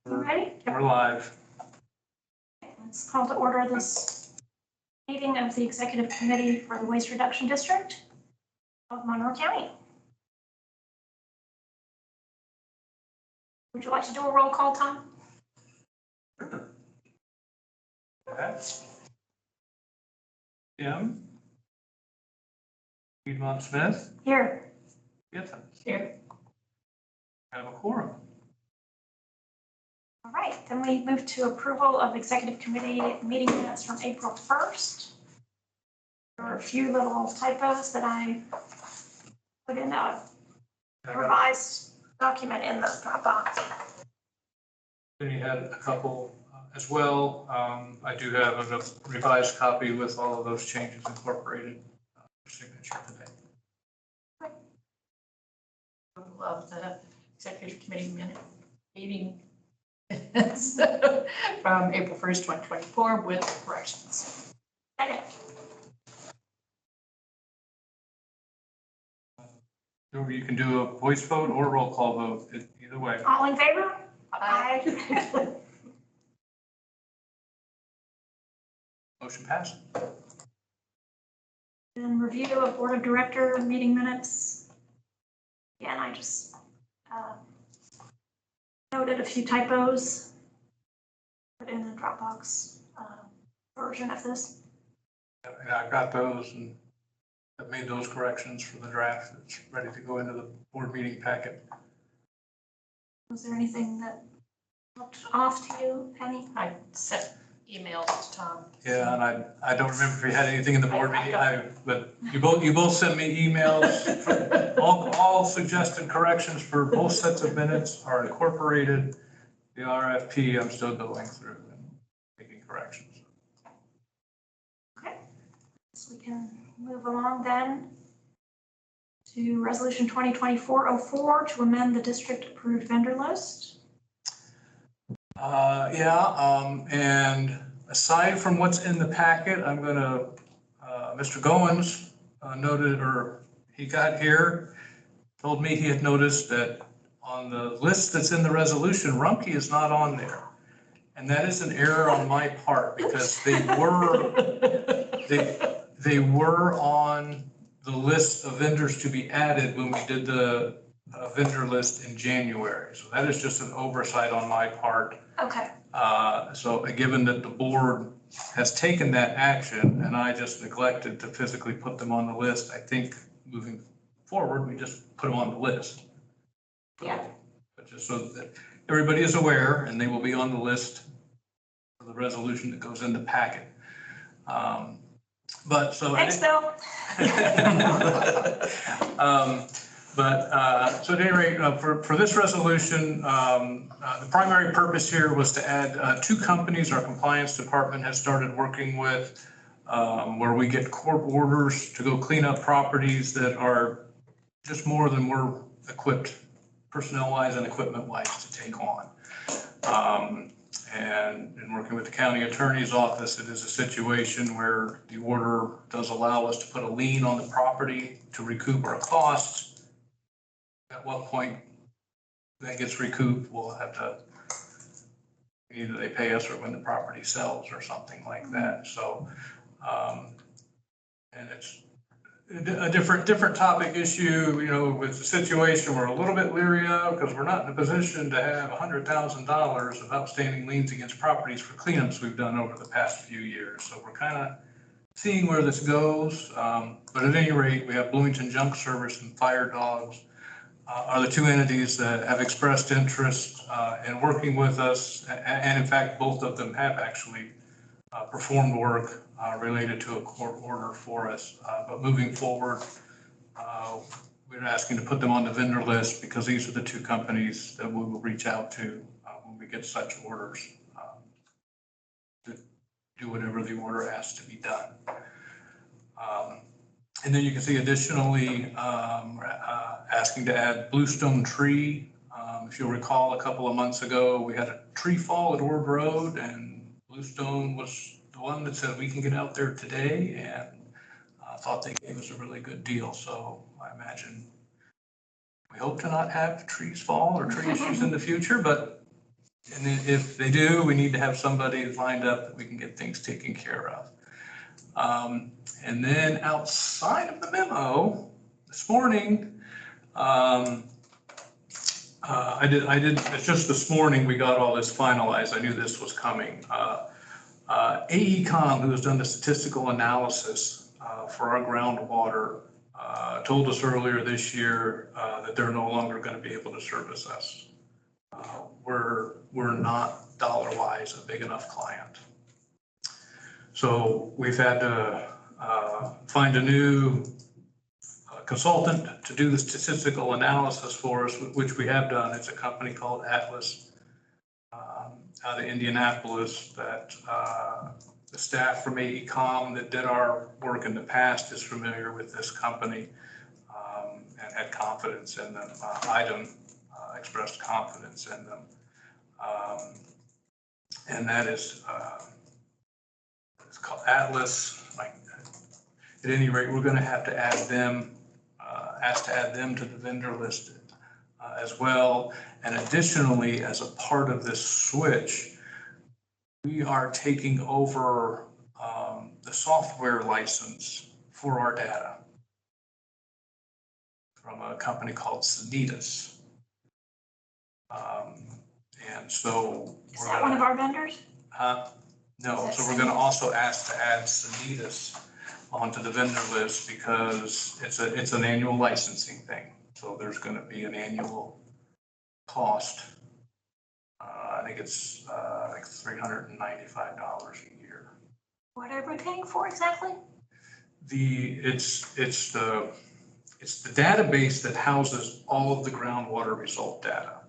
Ready? We're live. Let's call to order this meeting of the Executive Committee for the Waste Reduction District of Monroe County. Would you like to do a roll call, Tom? Okay. Jim. Piedmont Smith. Here. Gibson. Here. Have a quorum. All right, then we move to approval of Executive Committee meeting minutes from April 1st. There are a few little typos that I put in a revised document in the Dropbox. Then you had a couple as well. I do have a revised copy with all of those changes incorporated for signature today. Of the Executive Committee meeting from April 1st, 2024 with corrections. Okay. Or you can do a voice vote or roll call vote, either way. All in favor? Aye. Motion passed. And review of Board of Director meeting minutes. Again, I just noted a few typos. Put in the Dropbox version of this. Yeah, I got those and I've made those corrections for the draft. It's ready to go into the board meeting packet. Was there anything that looked off to you, Penny? I sent emails to Tom. Yeah, and I don't remember if we had anything in the board meeting, but you both sent me emails. All suggested corrections for both sets of minutes are incorporated. The RFP, I'm still going through and making corrections. Okay, so we can move along then to Resolution 2024-04 to amend the district approved vendor list. And aside from what's in the packet, I'm gonna, Mr. Goins noted, or he got here, told me he had noticed that on the list that's in the resolution, Rumpke is not on there. And that is an error on my part because they were on the list of vendors to be added when we did the vendor list in January. So that is just an oversight on my part. Okay. So given that the board has taken that action and I just neglected to physically put them on the list, I think moving forward, we just put them on the list. Yeah. But just so that everybody is aware and they will be on the list for the resolution that goes in the packet. But so. Thanks, Bill. So at any rate, for this resolution, the primary purpose here was to add two companies our compliance department has started working with, where we get court orders to go clean up properties that are just more than we're equipped personnel-wise and equipment-wise to take on. And in working with the county attorney's office, it is a situation where the order does allow us to put a lien on the property to recoup our costs. At what point that gets recouped, we'll have to, either they pay us or when the property sells or something like that. So, and it's a different topic issue, you know, with the situation we're a little bit leery of because we're not in a position to have $100,000 of outstanding liens against properties for cleanups we've done over the past few years. So we're kind of seeing where this goes. But at any rate, we have Bloomington Junk Service and Fire Dogs are the two entities that have expressed interest in working with us. And in fact, both of them have actually performed work related to a court order for us. But moving forward, we're asking to put them on the vendor list because these are the two companies that we will reach out to when we get such orders to do whatever the order asks to be done. And then you can see additionally, asking to add Bluestone Tree. If you'll recall, a couple of months ago, we had a tree fall at Ord Road and Bluestone was the one that said we can get out there today, and thought they gave us a really good deal. So I imagine we hope to not have trees fall or tree issues in the future, but And then if they do, we need to have somebody lined up that we can get things taken care of. And then outside of the memo, this morning, it's just this morning we got all this finalized. I knew this was coming. AECom, who has done the statistical analysis for our groundwater, told us earlier this year that they're no longer going to be able to service us. We're not dollar-wise a big enough client. So we've had to find a new consultant to do the statistical analysis for us, which we have done. It's a company called Atlas out of Indianapolis that the staff from AECom that did our work in the past is familiar with this company and had confidence in them. IDEM expressed confidence in them. And that is, it's called Atlas. At any rate, we're going to have to add them, ask to add them to the vendor list as well. And additionally, as a part of this switch, we are taking over the software license for our data from a company called Sanitas. And so Is that one of our vendors? No, so we're going to also ask to add Sanitas onto the vendor list because it's an annual licensing thing. So there's going to be an annual cost. I think it's like $395 a year. What are we paying for exactly? It's the database that houses all of the groundwater result data.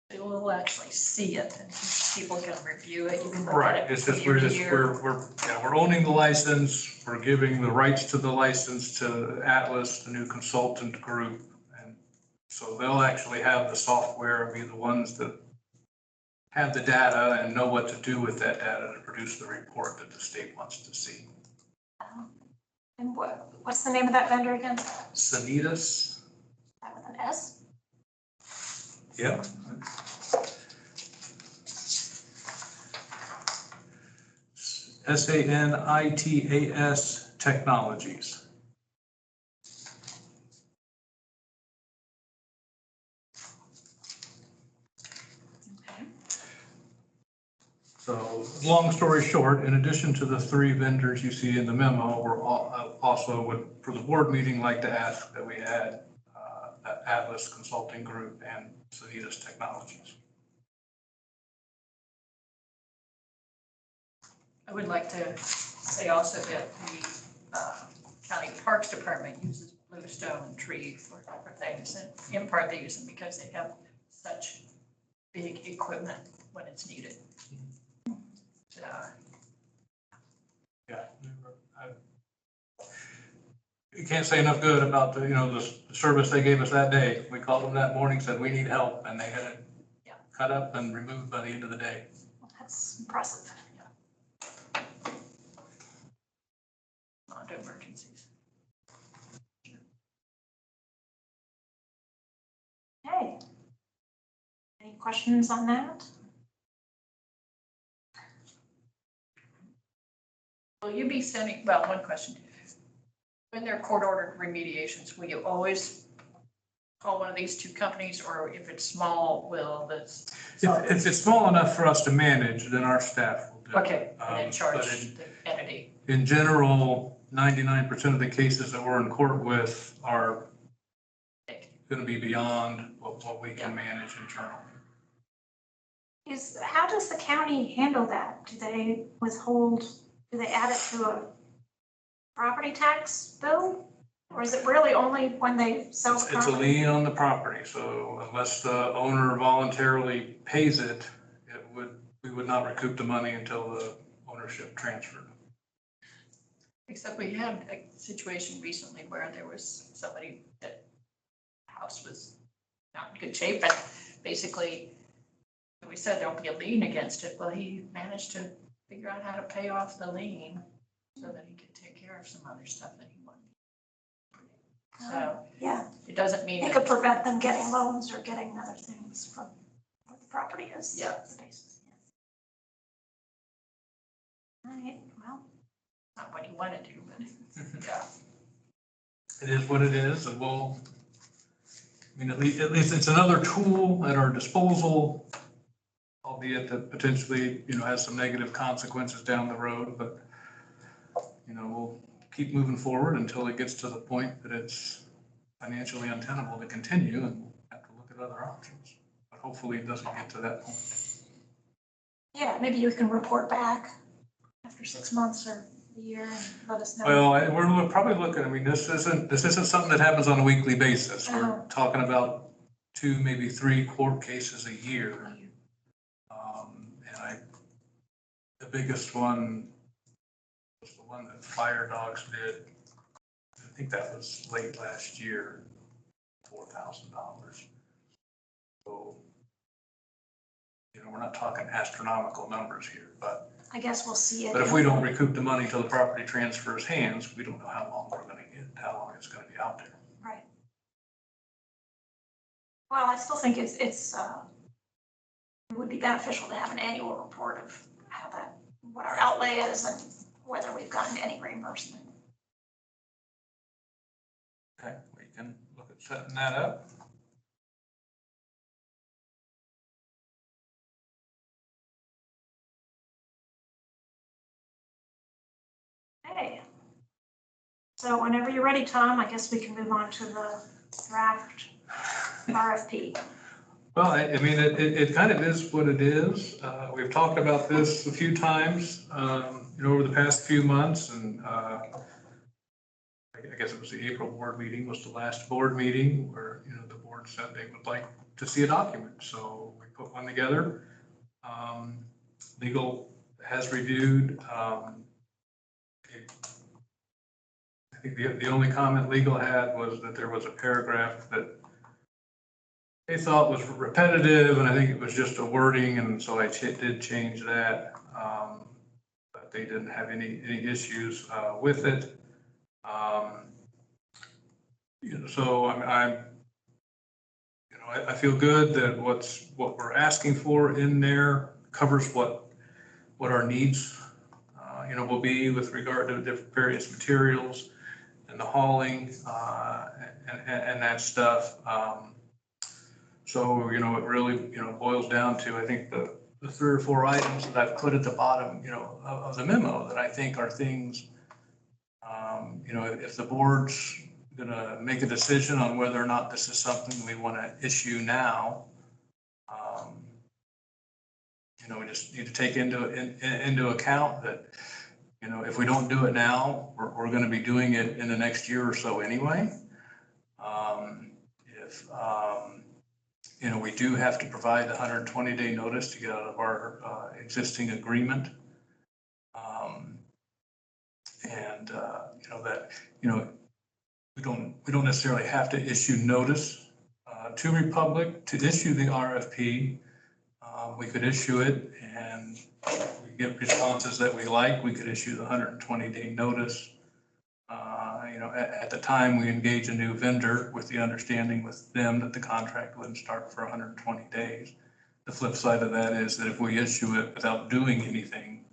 They will actually see it and people can review it. You can look Right. at it It's from just year we're to just year. we're owning the license. We're giving the rights to the license to Atlas, the new consultant group, and so they'll actually have the software and be the ones that have the data and know what to do with that data to produce the report that the state wants to see. And what's the name of that vendor again? Sanitas. That with an S? Yep. Sanitas Technologies. Okay. So long story short, in addition to the three vendors you see in the memo, we're also would, for the board meeting, like to ask that we add Atlas Consulting Group and Sanitas Technologies. I would like to say also that the county parks department uses bluestone and tree for things, and in part they use them because they have such big equipment when it's needed. Yeah, you can't say enough good about the service they gave us that day. We called them that morning, said we need help, and they had it cut up and removed by the end of the day. Well, that's impressive. Not to emergencies. Okay. Any questions on that? Will you be sending, well, one question. When they're court-ordered remediations, will you always call one of these two companies, or if it's small, will this? If it's small enough for us to manage, then our staff will do it. Okay, and then charge the entity. In general, 99% of the cases that we're in court with are going to be beyond what we can manage internally. How does the county handle that? Do they withhold, do they add it to a property tax bill? Or is it really only when they sell the It's a property? lien on the property, so unless the owner voluntarily pays it, we would not recoup the money until the ownership transferred. Except we had a situation recently where there was somebody that house was not in good shape, but basically we said there'll be a lien against it. Well, he managed to figure out how to pay off the lien so that he could take care of some other stuff that he wanted. So Yeah, it doesn't mean it could prevent them getting loans or getting other things from the property is. Yeah. The basis, yeah. All right, well, Not what you want to do, but yeah. It is what it is, and we'll, I mean, at least it's another tool at our disposal, albeit that potentially, has some negative consequences down the road, but, we'll keep moving forward until it gets to the point that it's financially untenable to continue, and we'll have to look at other options. But hopefully it doesn't get to that point. yeah, maybe you can report back after 6 months or a year and let us know. Well, we're probably looking, I mean, this isn't something that happens on a weekly basis. We're talking about 2, maybe 3 court cases a year. And the biggest one was the one that Fire Dogs did. I think that was late last year, $4,000. So, we're not talking astronomical numbers here, but I guess we'll see it. if we don't recoup the money till the property transfers hands, we don't know how long we're gonna get, how long it's gonna be out there. Right. Well, I still think it would be beneficial to have an annual report of what our outlay is and whether we've gotten any reimbursement. Okay, we can look at setting that up. Okay. So whenever you're ready, Tom, I guess we can move on to the draft RFP. Well, I mean, it kind of is what it is. We've talked about this a few times, over the past few months, and I guess it was the April board meeting was the last board meeting where, the board said they would like to see a document. So we put one together. Legal has reviewed. I think the only comment legal had was that there was a paragraph that they thought was repetitive, and I think it was just a wording, and so I did change that. But they didn't have any issues with it. So I feel good that what we're asking for in there covers what our needs, will be with regard to the various materials and the hauling and that stuff. So, it really, boils down to, I think, the 3 or 4 items that I've put at the bottom, of the memo that I think are things, if the board's gonna make a decision on whether or not this is something we want to issue now, we just need to take into account that, if we don't do it now, we're going to be doing it in the next year or so anyway. We do have to provide the 120-day notice to get out of our existing agreement. We don't necessarily have to issue notice to Republic to issue the RFP. We could issue it, and if we get responses that we like, we could issue the 120-day notice. At the time we engage a new vendor with the understanding with them that the contract wouldn't start for 120 days. The flip side of that is that if we issue it without doing anything,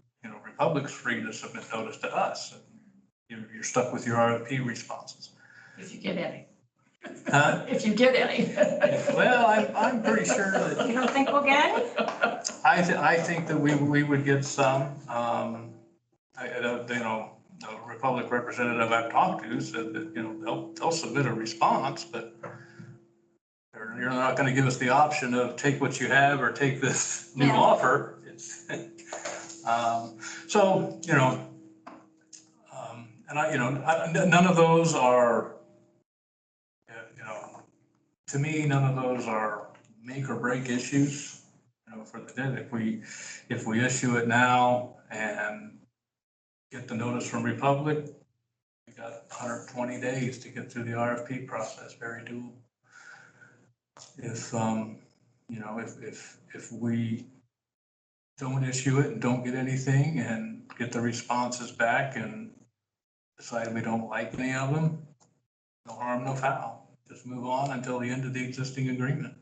Republic's free to submit notice to us. You're stuck with your RFP responses. If you get any. Huh? If you get any. Well, I'm pretty sure that. You don't think we'll get any? I think that we would get some. The Republic representative I've talked to said that, they'll submit a response, but you're not going to give us the option of take what you have or take this new offer. It's, so, and none of those are, to me, none of those are make or break issues, for the debt. If we issue it now and get the notice from Republic, we got 120 days to get through the RFP process, very doable. If we don't issue it and don't get anything and get the responses back and decide we don't like any of them, no harm, no foul. Just move on until the end of the existing agreement.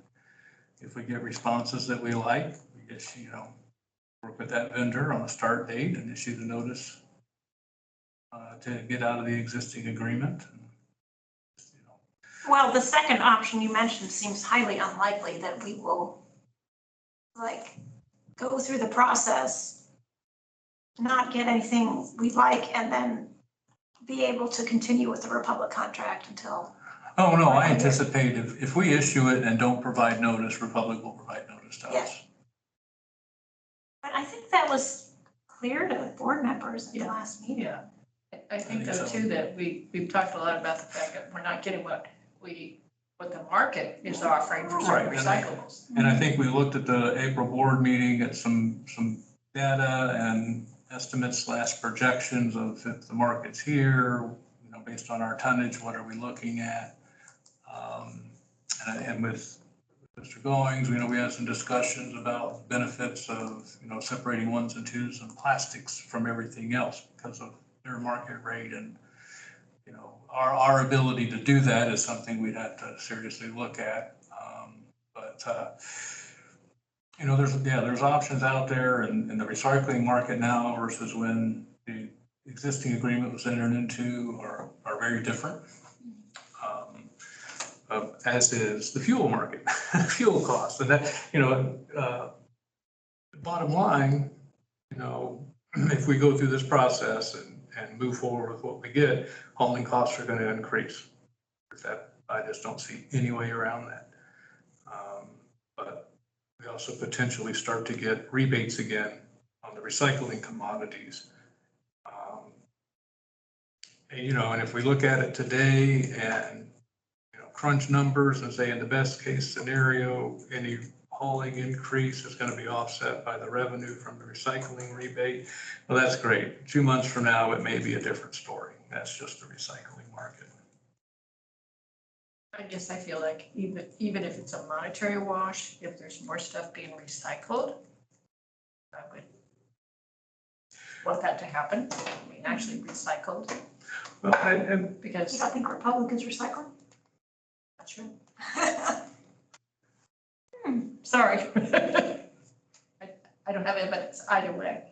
If we get responses that we like, we issue, work with that vendor on a start date and issue the notice to get out of the existing agreement. Well, the second option you mentioned seems highly unlikely that we will go through the process, not get anything we like, and then be able to continue with the Republic contract until. Oh, no, I anticipate if we issue it and don't provide notice, Republic will provide notice to us. But I think that was clear to board members in the last meeting. Yeah, I think though so. too, that we've talked a lot about the fact that we're not getting what the market is offering for certain Right, recyclables. And I think we looked at the April board meeting at some data and estimates / projections of if the market's here, based on our tonnage, what are we looking at? And with Mr. Goings, we had some discussions about benefits of, separating ones and twos and plastics from everything else because of their market rate. And, our ability to do that is something we'd have to seriously look at. There's options out there in the recycling market now versus when the existing agreement was entered into are very different. As is the fuel market, fuel costs. And that, bottom line, if we go through this process and move forward with what we get, hauling costs are going to increase. That I just don't see any way around that. But we also potentially start to get rebates again on the recycling commodities. And if we look at it today and crunch numbers and say in the best case scenario, any hauling increase is going to be offset by the revenue from the recycling rebate. Well, that's great. 2 months from now, it may be a different story. That's just the recycling market. I guess I feel like even if it's a monetary wash, if there's more stuff being recycled, I would want that to happen. I mean, actually recycled. Well, Because You don't think Republic is recycling? not sure. Sorry. I don't have evidence either way.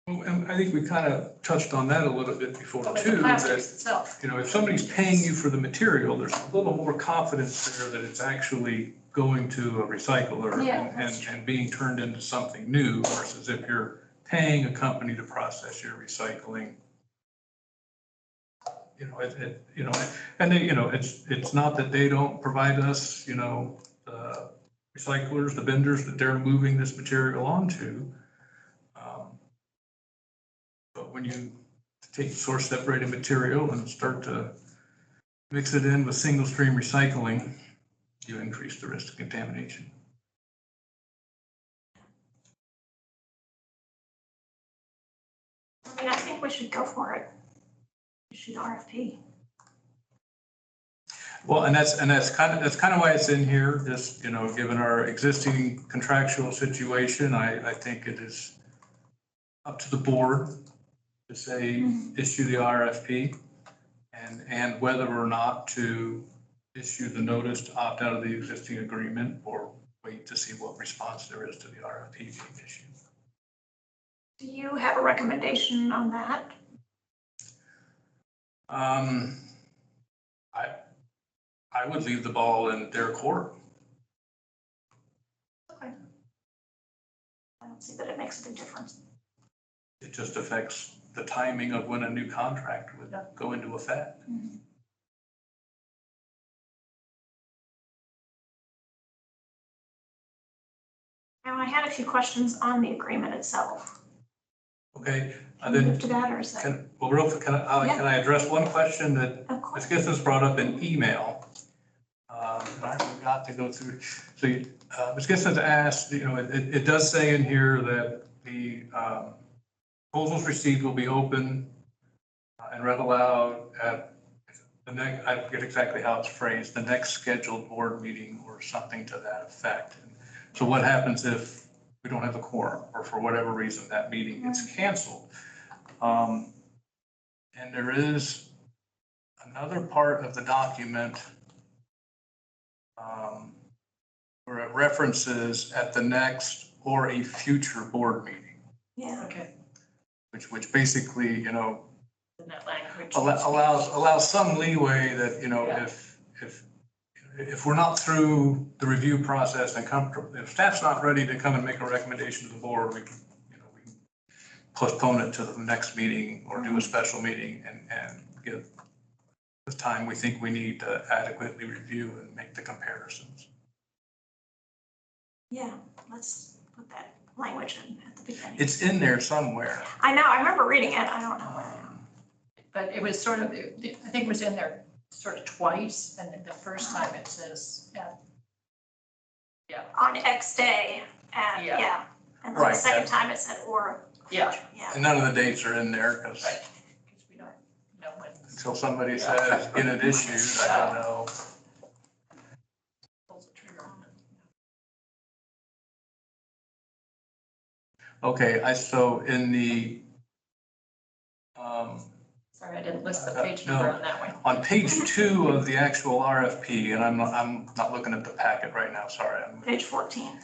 and I think we kind of touched on that a little bit before But too, the that, plastics itself. if somebody's paying you for the material, there's a little more confidence there that it's actually going to a recycler Yeah, that's true. and being turned into something new versus if you're paying a company to process your recycling. It's not that they don't provide us, the recyclers, the vendors that they're moving this material onto. But when you take source separated material and start to mix it in with single stream recycling, you increase the risk of contamination. I mean, I think we should go for it. We should RFP. Well, and that's kind of why it's in here, just, given our existing contractual situation, I think it is up to the board to say, issue the RFP and whether or not to issue the notice to opt out of the existing agreement or wait to see what response there is to the RFP being issued. Do you have a recommendation on that? I would leave the ball in their court. Okay. I don't see that it makes a big difference. It just affects the timing of when a new contract would go into effect. Mm-hmm. Now, I had a few questions on the agreement itself. Okay, Can we move to that or is that? Can I address one question that Of course. Ms. Gissens brought up in email? I forgot to go through. So Ms. Gissens asked, it does say in here that the proposals received will be open and read aloud at the next, I forget exactly how it's phrased, the next scheduled board meeting or something to that effect. So what happens if we don't have a quorum or for whatever reason that meeting gets canceled? And there is another part of the document where it references at the next or a future board meeting, Yeah, Okay, which basically, you know, in that language. allows some leeway that, you know, Yeah. if we're not through the review process and comfortable, if staff's not ready to come and make a recommendation to the board, we can, you know, we can postpone it to the next meeting or do a special meeting and get the time we think we need to adequately review and make the comparisons. yeah, let's put that language in at the beginning. It's in there somewhere. I know, I remember reading it, I don't know where. But it was sort of, I think it was in there sort of twice, and then the first time it says, yeah, On X day, and, Yeah. yeah. And then the Right, second that- time it said or. Yeah. Yeah. And none of the dates are in there because right, because we don't know when. until somebody says get it issued, I don't know. Pulls the trigger on it. Okay, so in the, Sorry, I didn't list the page No. number on that one. on page 2 of the actual RFP, and I'm not looking at the packet right now, sorry. Page 14.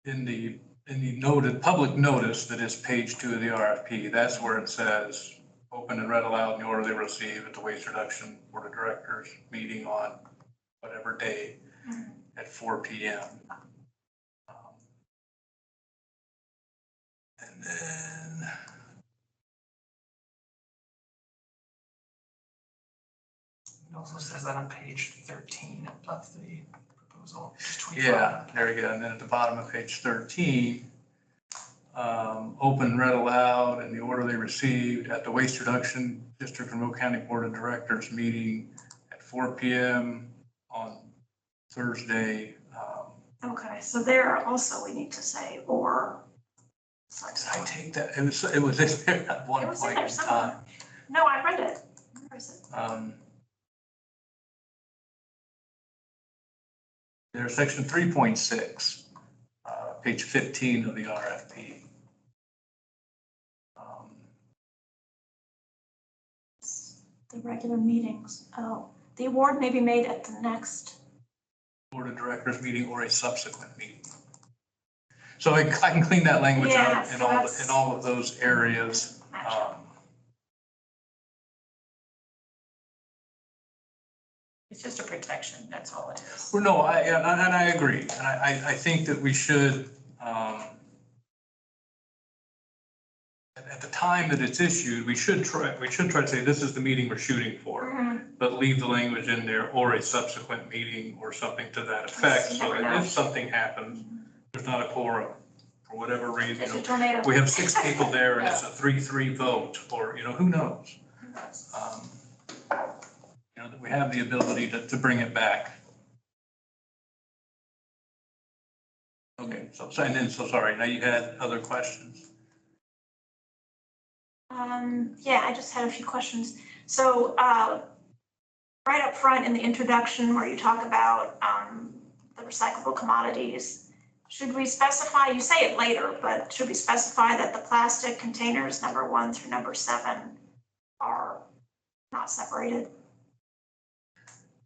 In the noted, public notice that is page 2 of the RFP, that's where it says, open and read aloud in the order they receive at the Waste Reduction Board of Directors meeting on whatever day at 4 p.m. And then, It also says that on page 13 of the proposal. just 25. yeah, there you go. And then at the bottom of page 13, open and read aloud in the order they received at the Waste Reduction District Remote County Board of Directors meeting at 4 p.m. on Thursday. Okay, so there also we need to say or. Did I take that? It was in there at one It was in point there in somewhere. time. No, I read it. Where is it? There's section 3.6, page 15 of the RFP. The regular meetings. Oh, the award may be made at the next. Board of Directors meeting or a subsequent meeting. So I can clean that language Yeah, up so in that's- all of those areas. It's just a protection, that's all it is. Well, no, and I agree. And I think that we should, at the time that it's issued, we should try to say, this is the meeting we're shooting for. But leave the language in there or a subsequent meeting or something to that effect. You So never that know. if something happens, there's not a quorum for whatever reason. It's a tornado. We have 6 people there and it's a 3-3 vote, or, who knows? That we have the ability to bring it back. Okay, so sorry, now you had other questions. Yeah, I just had a few questions. So, right up front in the introduction where you talk about, the recyclable commodities, should we specify, you say it later, but should we specify that the plastic containers number 1 through number 7 are not separated?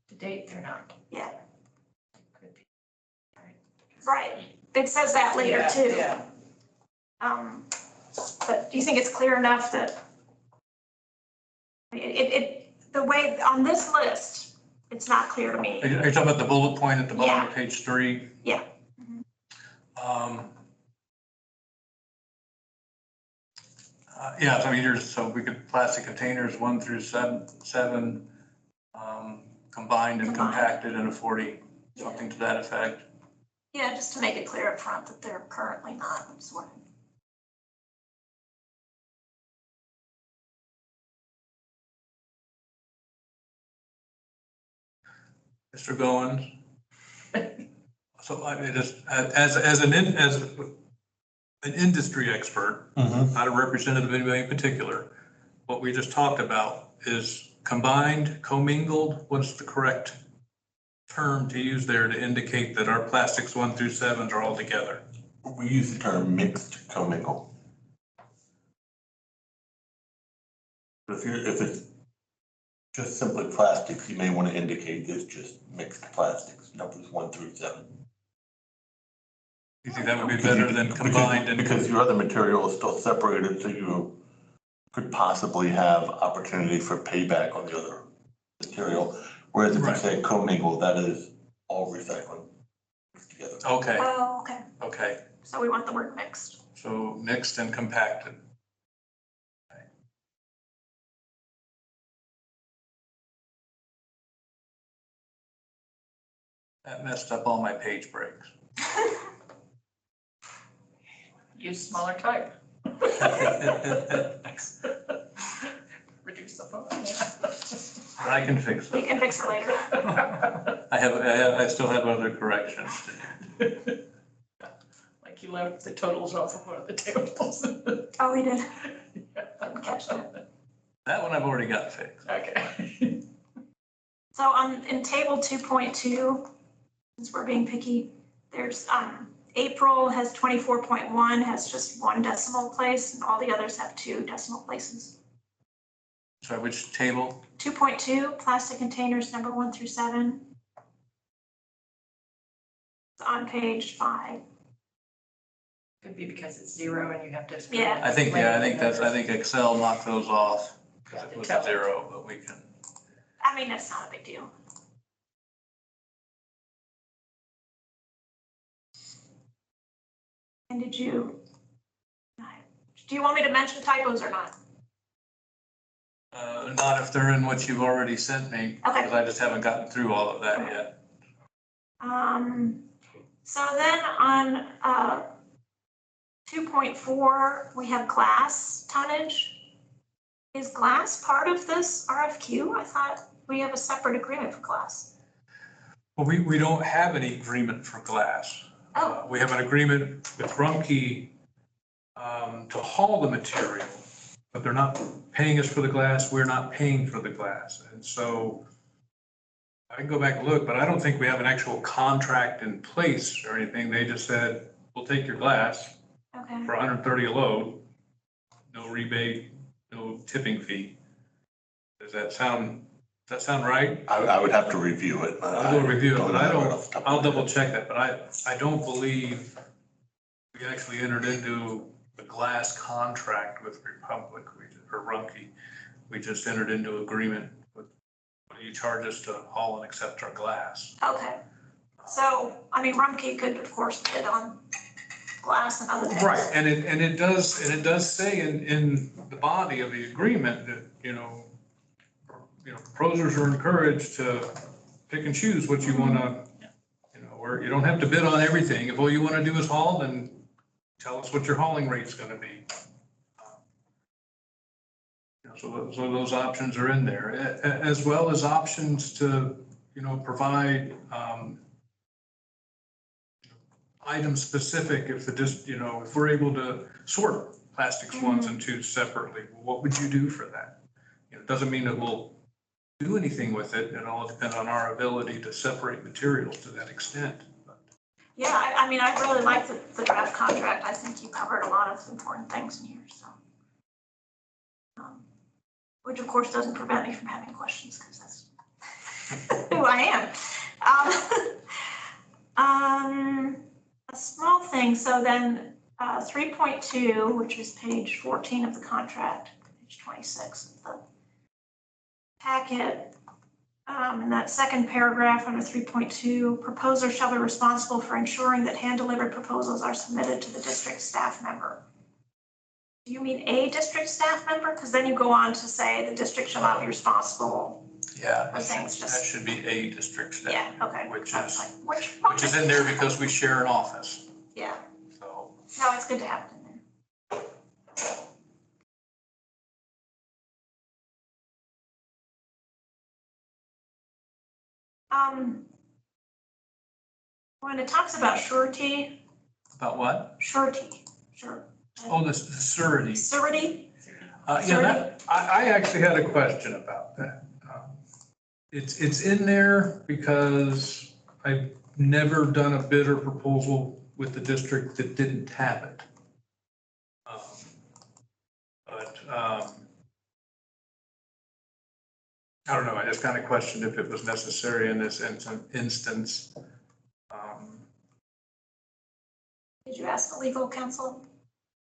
To date, they're not. Yeah, Could be. right. It says that later too. Yeah. But do you think it's clear enough that the way, on this list, it's not clear to me. Are you talking about the bullet point at the bottom Yeah. of page 3? Yeah. Yeah, so we could plastic containers 1 through 7, combined and compacted in a 40, something to that effect. Yeah, just to make it clear up front that they're currently not sorted. Mr. Goins? So I mean, just as an industry expert, not a representative of anybody in particular, what we just talked about is combined, commingled, what's the correct term to use there to indicate that our plastics 1 through 7s are all together? We use the term mixed commingle. If it just simply plastics, you may want to indicate this just mixed plastics, numbers 1 through 7. You think that would be better than combined? Because your other material is still separated, so you could possibly have opportunity for payback on the other material. Whereas if you Right. say commingled, that is all recycling mixed together. Okay, Oh, okay. okay. So we want the word mixed. So mixed and compacted. Okay. That messed up all my page breaks. Use smaller type. Reduce the font. I can fix We it. can fix it later. I still have other corrections to do. Like you left the totals off of one of the tables. Oh, we did. Didn't catch that. That one I've already got fixed. Okay. So in table 2.2, since we're being picky, there's, April has 24.1, has just 1 decimal place, and all the others have 2 decimal places. Sorry, which table? 2.2, plastic containers, number 1 through 7. It's on page 5. Could be because it's 0 and you have to. Yeah. I think Excel knocked those off because it was Tell it. 0, but we can. I mean, that's not a big deal. And do you want me to mention typos or not? Not if they're in what you've already sent me, Okay. because I just haven't gotten through all of that yet. So then on 2.4, we have glass tonnage. Is glass part of this RFQ? I thought we have a separate agreement for glass. Well, we don't have any agreement for glass. Oh. We have an agreement with Rumpke to haul the material, but they're not paying us for the glass, we're not paying for the glass. And so I can go back and look, but I don't think we have an actual contract in place or anything. They just said, we'll take your glass Okay. for 130 a load, no rebate, no tipping fee. Does that sound right? I would have to review it. I'll go review it, but I know right off the top don't, of I'll my double head. check that, but I don't believe we actually entered into a glass contract with Republic or Rumpke. We just entered into agreement with, what you charge us to haul and accept our glass. Okay. So, I mean, Rumpke could, of course, bid on glass and other things. Right, and it does say in the body of the agreement that, proposers are encouraged to pick and choose what you wanna, where you don't have to bid on everything. If all you wanna do is haul, then tell us what your hauling rate's gonna be. So those options are in there, as well as options to, provide, item specific if if we're able to sort plastics 1s and 2s separately, what would you do for that? It doesn't mean that we'll do anything with it. It all depends on our ability to separate materials to that extent. Yeah, I mean, I really like the draft contract. I think you covered a lot of important things in here, so. Which of course doesn't prevent me from having questions, because that's who I am. A small thing, so then 3.2, which is page 14 of the contract, page 26 of the packet. In that second paragraph under 3.2, proposer shall be responsible for ensuring that hand-delivered proposals are submitted to the district staff member. Do you mean a district staff member? Because then you go on to say the district shall not be responsible. Yeah, For things that just. should be a district staff. Yeah, okay. Which I was is, like, which is in there because we share an office, Yeah, so. no, it's good to have it in there. When it talks about surety, About what? sure. Oh, the surety. Surety? I actually had a question about that. It's in there because I've never done a bid or proposal with the district that didn't have it. I don't know, I just kind of questioned if it was necessary in this instance. Did you ask the legal counsel?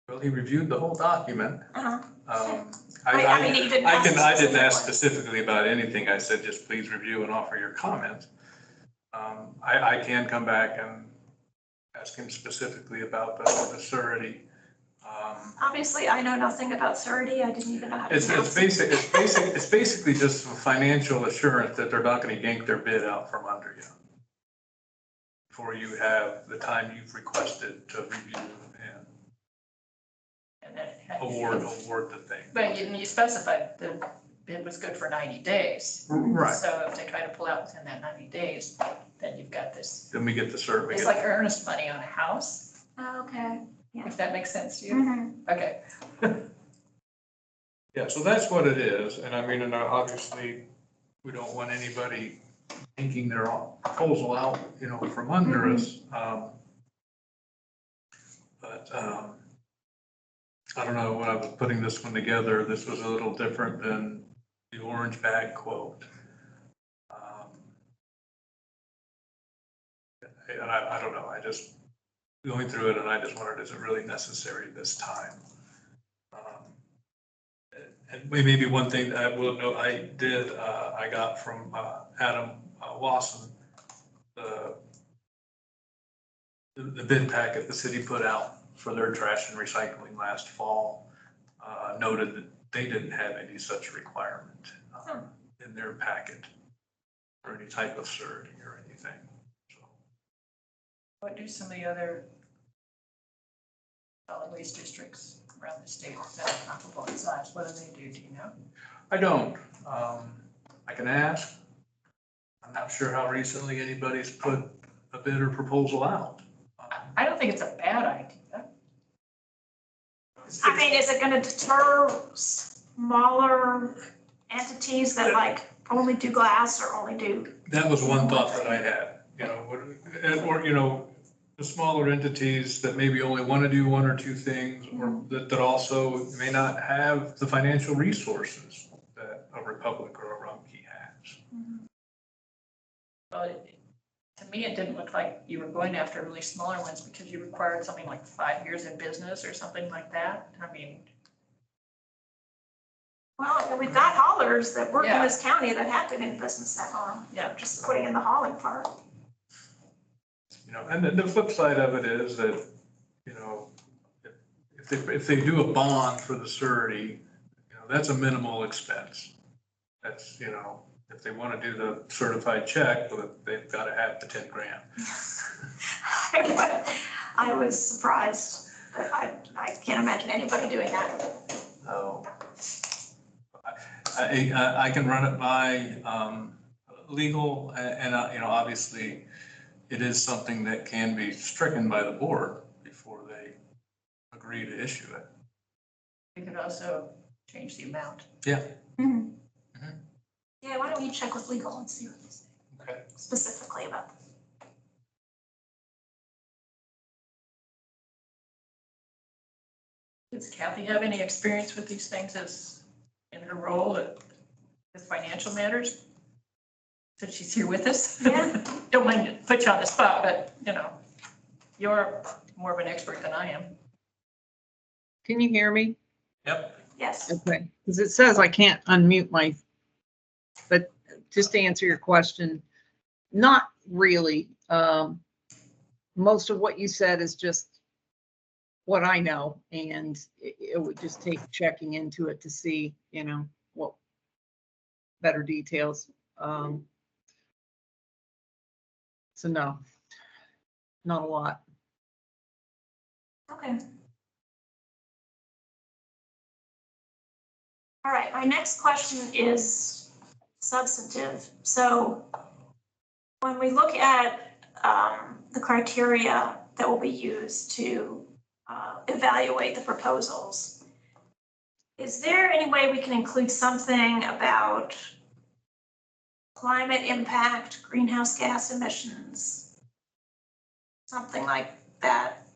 Well, he reviewed the whole document. Uh-huh. I mean, you didn't I didn't ask specifically. specifically about anything. I said, just please review and offer your comments. I can come back and ask him specifically about the surety. Obviously, I know nothing about surety. I didn't even know how to It's pronounce it. it's basically just some financial assurance that they're not going to yank their bid out from under you before you have the time you've requested to review And then. award the thing. But you specified the bid was good for 90 days. Right. So if they try to pull out within that 90 days, then you've got this, Then we get the survey. it's like earnest money on a house, Okay. Yeah. if that makes sense to you. Mhm. Okay. Yeah, so that's what it is. And I mean, and obviously, we don't want anybody yanking their proposal out, from under us. But I don't know, when I was putting this one together, this was a little different than the orange bag quote. And I don't know, I just going through it and I just wondered, is it really necessary this time? And maybe one thing that I will note, I got from Adam Wasson, the bid packet the city put out for their trash and recycling last fall, noted that they didn't have any such requirement in their packet or any type of surety or anything. So, What do some of the other solid waste districts around the state that are comparable in size, what do they do you know? I don't. I can ask. I'm not sure how recently anybody's put a bid or proposal out. I don't think it's a bad idea. I mean, is it gonna deter smaller entities that like only do glass or only do? That was one thought that I had, or, the smaller entities that maybe only want to do one or two things, or that also may not have the financial resources that a Republic or a Rumpke has. But to me, it didn't look like you were going after really smaller ones because you required something like 5 years in business or something like that. I mean, Well, we've got haulers that work in Yeah. this county that have been in business that long. Yeah. Just putting in the hauling part. And the flip side of it is that, if they do a bond for the surety, that's a minimal expense. That's, if they want to do the certified check, well, they've got to have the 10 grand. I was surprised. I can't imagine anybody doing that. So I can run it by legal and, obviously it is something that can be stricken by the board before they agree to issue it. we could also change the amount. Yeah. Mhm. Yeah, why don't you check with legal and see what they say Okay. specifically about this? Does Kathy have any experience with these things as in her role with financial matters? Since she's here with us? Yeah. Don't mind to put you on the spot, but you're more of an expert than I am. Can you hear me? Yep. Yes. Okay, because it says I can't unmute but just to answer your question, not really. Most of what you said is just what I know, and it would just take checking into it to see, what better details. So no, not a lot. Okay. All right, my next question is substantive. So when we look at the criteria that will be used to evaluate the proposals, is there any way we can include something about climate impact, greenhouse gas emissions, something like that?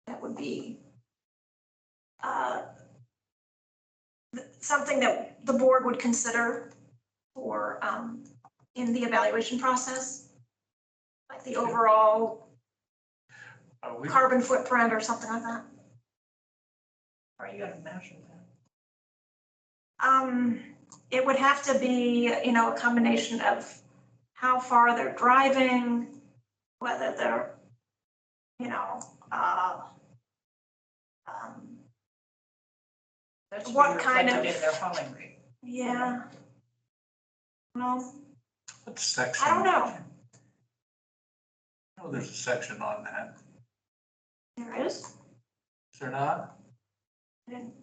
That would be something that the board would consider for, in the evaluation process? Like the overall carbon footprint or something like that? Are you gonna measure that? It would have to be, a combination of how far they're driving, whether they're, That should What be kind reflected of- in their hauling rate. yeah. Well, What section? I don't know. Oh, there's a section on that. There is. Is there not? I didn't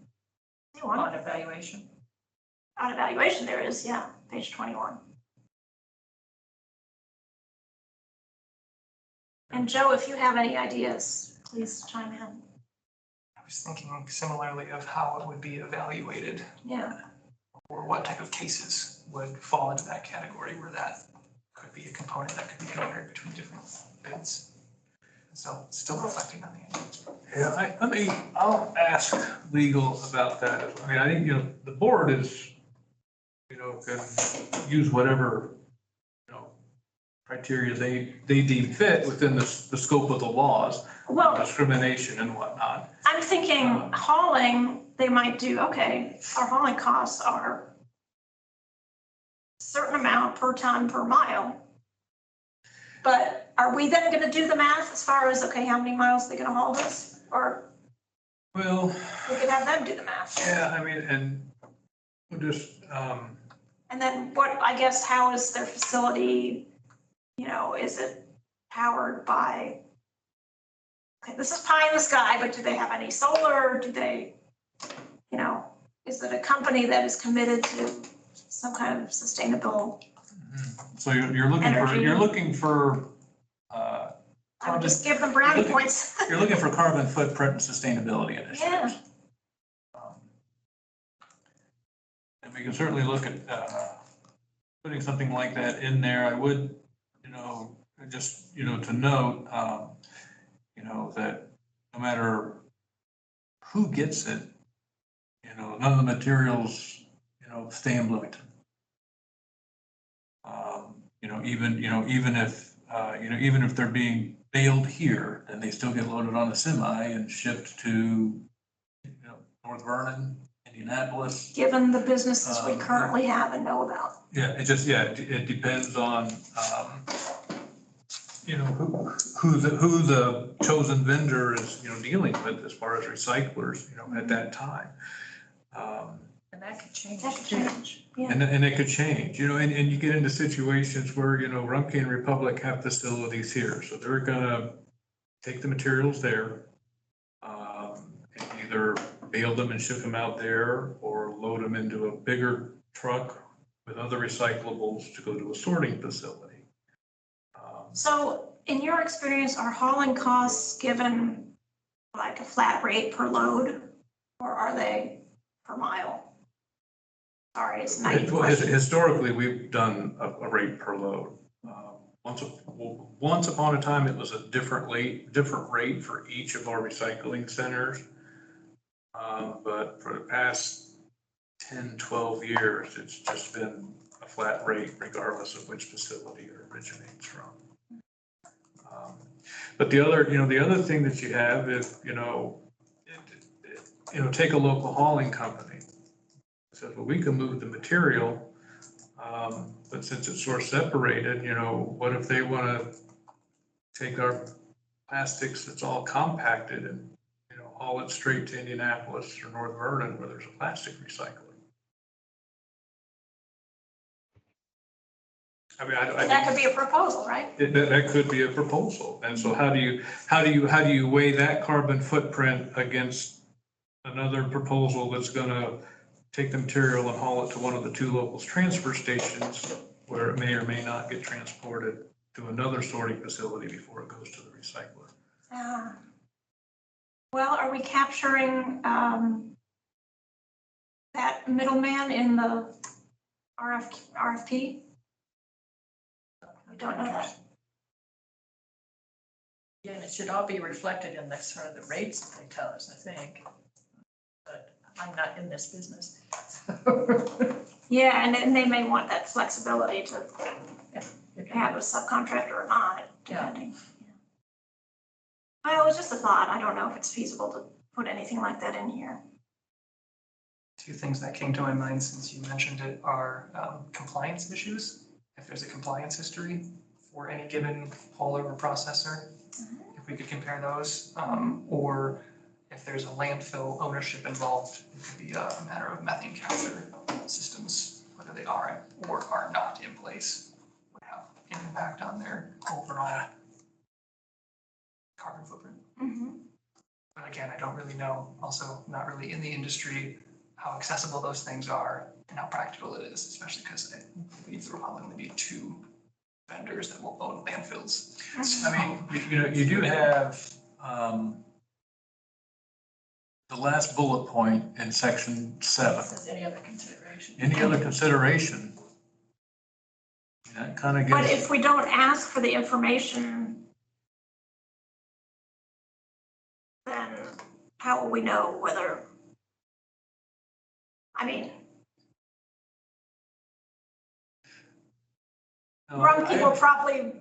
see one. On evaluation. On evaluation, there is, yeah, page 21. And Joe, if you have any ideas, please chime in. I was thinking similarly of how it would be evaluated, Yeah, or what type of cases would fall into that category where that could be a component that could be compared between different bids. So still reflecting on the end. Yeah, I'll ask legal about that. I think, the board is, can use whatever, criteria they deem fit within the scope of the laws, well, discrimination and whatnot. I'm thinking hauling, they might do, okay, our hauling costs are a certain amount per ton per mile. But are we then gonna do the math as far as, okay, how many miles are they gonna haul this? Or Well, we could have them do the math. yeah, and we'll just, And then what, I guess, how is their facility, is it powered by, okay, this is pie in the sky, but do they have any solar? Do they, is it a company that is committed to some kind of sustainable? so you're looking for, Energy. I would just give them brownie points. you're looking for carbon footprint and sustainability initiatives. Yeah. And we can certainly look at putting something like that in there. I would, just, to note, that no matter who gets it, none of the materials, stay in Bloomington. Even if they're being baled here, then they still get loaded on a semi and shipped to, North Vernon, Indianapolis. Given the businesses we currently have and know about. Yeah, it depends on, who the chosen vendor is, dealing with as far as recyclers, at that time. And that could change. That could change, yeah. And it could change, and you get into situations where, Rumpke and Republic have facilities here, so they're gonna take the materials there, and either bale them and ship them out there, or load them into a bigger truck with other recyclables to go to a sorting facility. So in your experience, are hauling costs given like a flat rate per load, or are they per mile? Sorry, it's not. Historically, we've done a rate per load. Once upon a time, it was a different rate for each of our recycling centers. But for the past 10, 12 years, it's just been a flat rate regardless of which facility it originates from. But the other thing that you have is, take a local hauling company. Says, well, we can move the material, but since it's source separated, what if they want to take our plastics that's all compacted and, haul it straight to Indianapolis or North Vernon where there's a plastic recycling? That could be a proposal, right? That could be a proposal. And so how do you weigh that carbon footprint against another proposal that's going to take the material and haul it to one of the two local transfer stations where it may or may not get transported to another sorting facility before it goes to the recycler? Well, are we capturing that middleman in the RFP? We don't know that. Yeah, and it should all be reflected in the sort of the rates that they tell us, I think. But I'm not in this business. Yeah, and then they may want that flexibility to have a subcontractor or not, Yeah. depending. Well, it was just a thought. I don't know if it's feasible to put anything like that in here. Two things that came to my mind since you mentioned it are compliance issues. If there's a compliance history for any given hauler or processor, if we could compare those, or if there's a landfill ownership involved, it could be a matter of methane capture systems, whether they are or are not in place, would have an impact on their overall carbon footprint. But again, I don't really know, also not really in the industry, how accessible those things are and how practical it is, especially because I believe there will probably be 2 vendors that will own landfills. I mean, you do have, the last bullet point in section 7, Says any other consideration. any other consideration? That kind of But gives, if we don't ask for the information, then how will we know whether, I mean, wrong people probably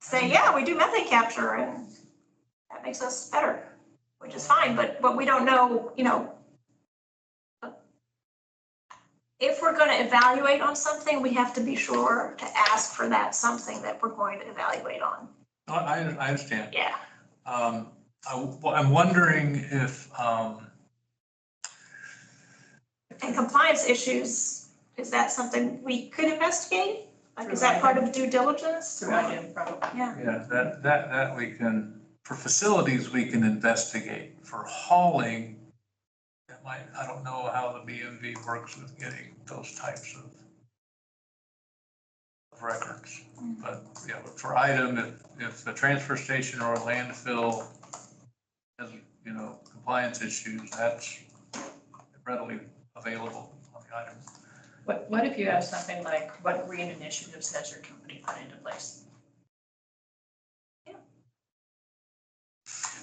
say, yeah, we do methane capture and that makes us better, which is fine, but we don't know, if we're gonna evaluate on something, we have to be sure to ask for that something that we're going to evaluate on. I understand. Yeah. I'm wondering if, And compliance issues, is that something we could investigate? Like, is that part of due diligence? Through IDM, probably. Yeah. yeah, that we can, for facilities, we can investigate. For hauling, it might, I don't know how the BMV works with getting those types of records. But, yeah, for item, if the transfer station or a landfill has, compliance issues, that's readily available on the item. What if you have something like, what green initiatives has your company put into place?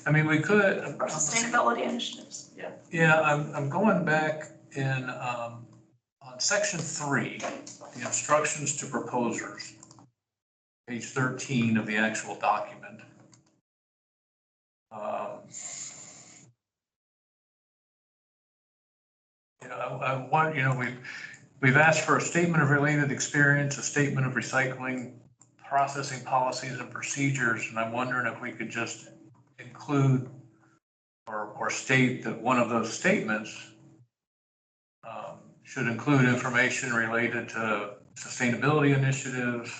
I mean, we could. Or sustainability initiatives. Yeah, I'm going back in, on section 3, the instructions to proposers, page 13 of the actual document. I want, we've asked for a statement of related experience, a statement of recycling, processing policies and procedures, and I'm wondering if we could just include or state that one of those statements should include information related to sustainability initiatives,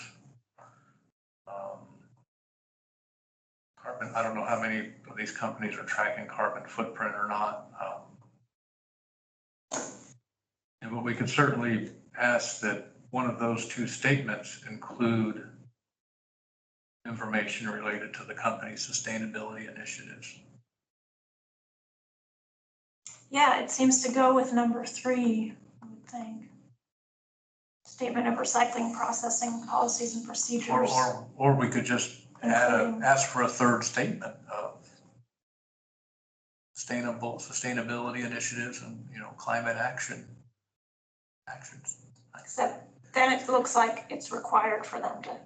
carbon, I don't know how many of these companies are tracking carbon footprint or not. But we could certainly ask that one of those 2 statements include information related to the company's sustainability initiatives. Yeah, it seems to go with number 3, I would think. Statement of recycling, processing, policies and procedures. Or we could just ask for a 3rd statement of sustainability initiatives and, climate actions. Except then it looks like it's required for them to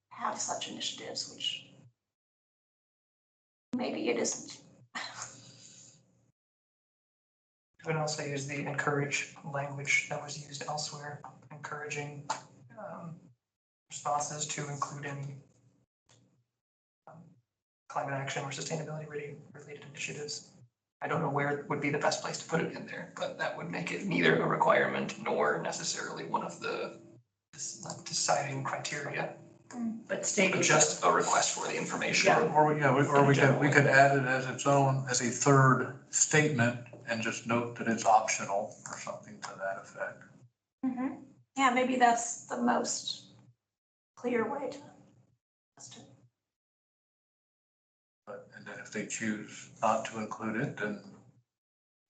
have such initiatives, which maybe it isn't. You could also use the encourage language that was used elsewhere, encouraging responses to including climate action or sustainability related initiatives. I don't know where would be the best place to put it in there, but that would make it neither a requirement nor necessarily one of the deciding criteria, But stating. just a request for the information. Or we could add it as its own, as a 3rd statement and just note that it's optional or something to that effect. Yeah, maybe that's the most clear way to. And then if they choose not to include it, then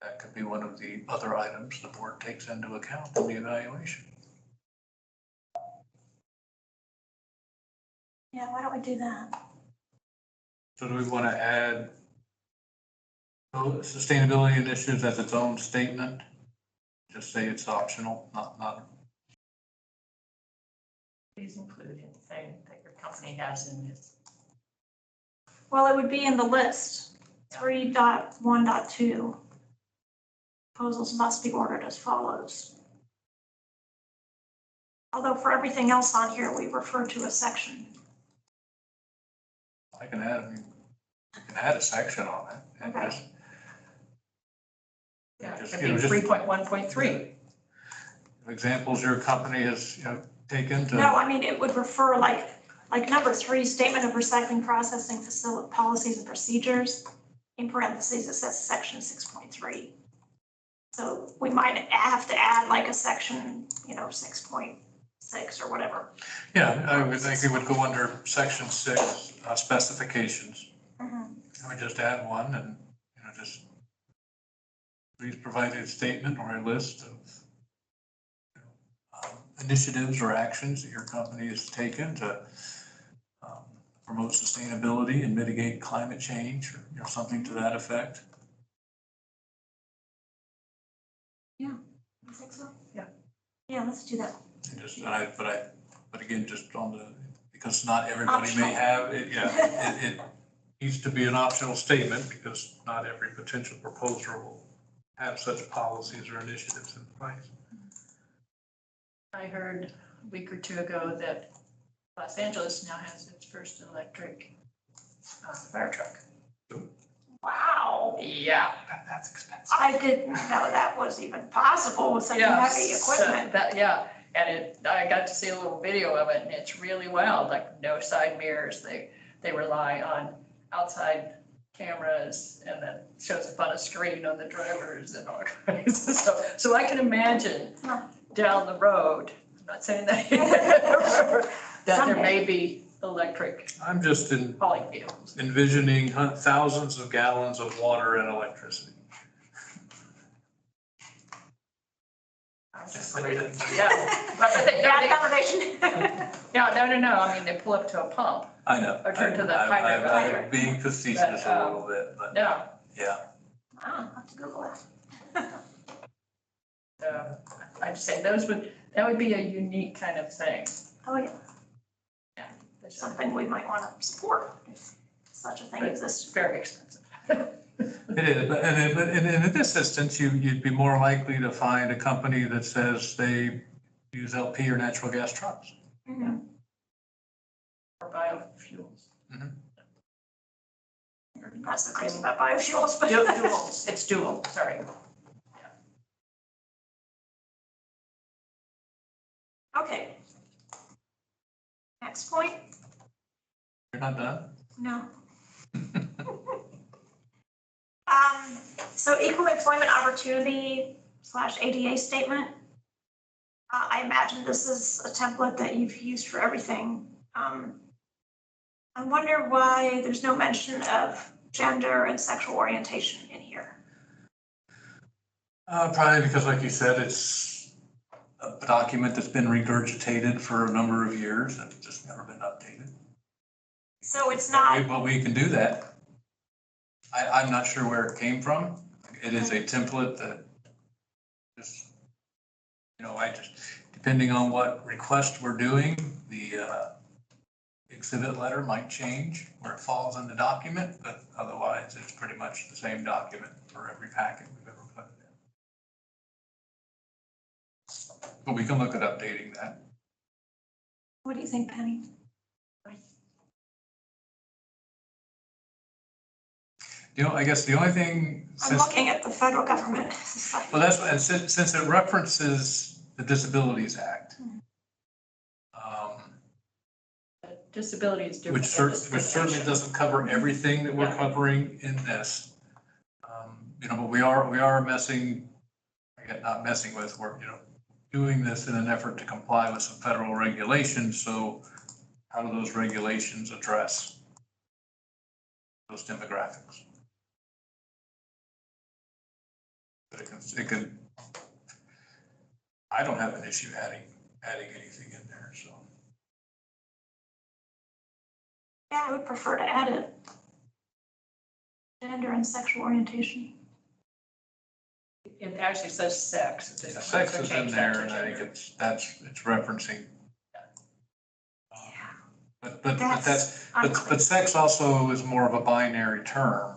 that could be one of the other items the board takes into account in the evaluation. Yeah, why don't we do that? So do we want to add sustainability initiatives as its own statement? Just say it's optional, not Please include anything that your company has in this. Well, it would be in the list, 3.1.2. Proposals must be ordered as follows. Although for everything else on here, we refer to a section. I can add a section on it. And Okay. just, Yeah, it Just, could you be know, just- 3.1.3. examples your company has, taken to. No, I mean, it would refer like number 3, statement of recycling processing facility policies and procedures. In parentheses, it says section 6.3. So we might have to add like a section, 6.6 or whatever. Yeah, I would think it would go under section 6, specifications. Mhm. I would just add one and, just please provide a statement or a list of initiatives or actions that your company has taken to promote sustainability and mitigate climate change, or, something to that effect. You think so? Yeah. Yeah, let's do that. And just, but again, just because not everybody may have it, it needs to be an optional statement because not every potential proposer will have such policies or initiatives in place. I heard a week or two ago that Los Angeles now has its first electric fire truck. Wow. Yeah. That's expensive. I didn't know that was even possible with such Yeah, heavy so equipment. and I got to see a little video of it and it's really wild, like no side mirrors. They rely on outside cameras and then shows up on a screen on the drivers and all kinds of stuff. So I can imagine down the road, I'm not saying that, that there may be electric I'm just hauling vehicles. envisioning thousands of gallons of water and electricity. Yeah. But Bad combination. no, I mean, they pull up to a pump. I know. Or turn to the I'm hydrant. being facetious a little bit, but No, yeah. I'll have to Google that. I'd say that would be a unique kind of thing. Oh, yeah, That's something we might want to support if such a thing But exists. it's very expensive. It is, but in this instance, you'd be more likely to find a company that says they use LP or natural gas trucks. Mhm. Or biofuels. That's the crazy about biofuels, but. Dual, it's dual, sorry. Okay. Next point? You're not done? No. So equal employment opportunity / ADA statement. I imagine this is a template that you've used for everything. I wonder why there's no mention of gender and sexual orientation in here. Probably because, like you said, it's a document that's been regurgitated for a number of years and just never been updated. So it's not, But we can do that. I'm not sure where it came from. It is a template that just, depending on what request we're doing, the exhibit letter might change where it falls in the document, but otherwise it's pretty much the same document for every packet we've ever put in. But we can look at updating that. what do you think, Penny? I guess the only thing, I'm looking at the federal government. well, that's, and since it references the Disabilities Act, Disability is different. which than certainly discrimination. doesn't cover everything that we're covering in this. But we are messing, again, not messing with, we're, doing this in an effort to comply with some federal regulations. So how do those regulations address those demographics? But it can, I don't have an issue adding anything in there, so. Yeah, I would prefer to add it. Gender and sexual orientation. It actually says sex. Yeah, sex is in there, and I think it's referencing but sex also is more of a binary term.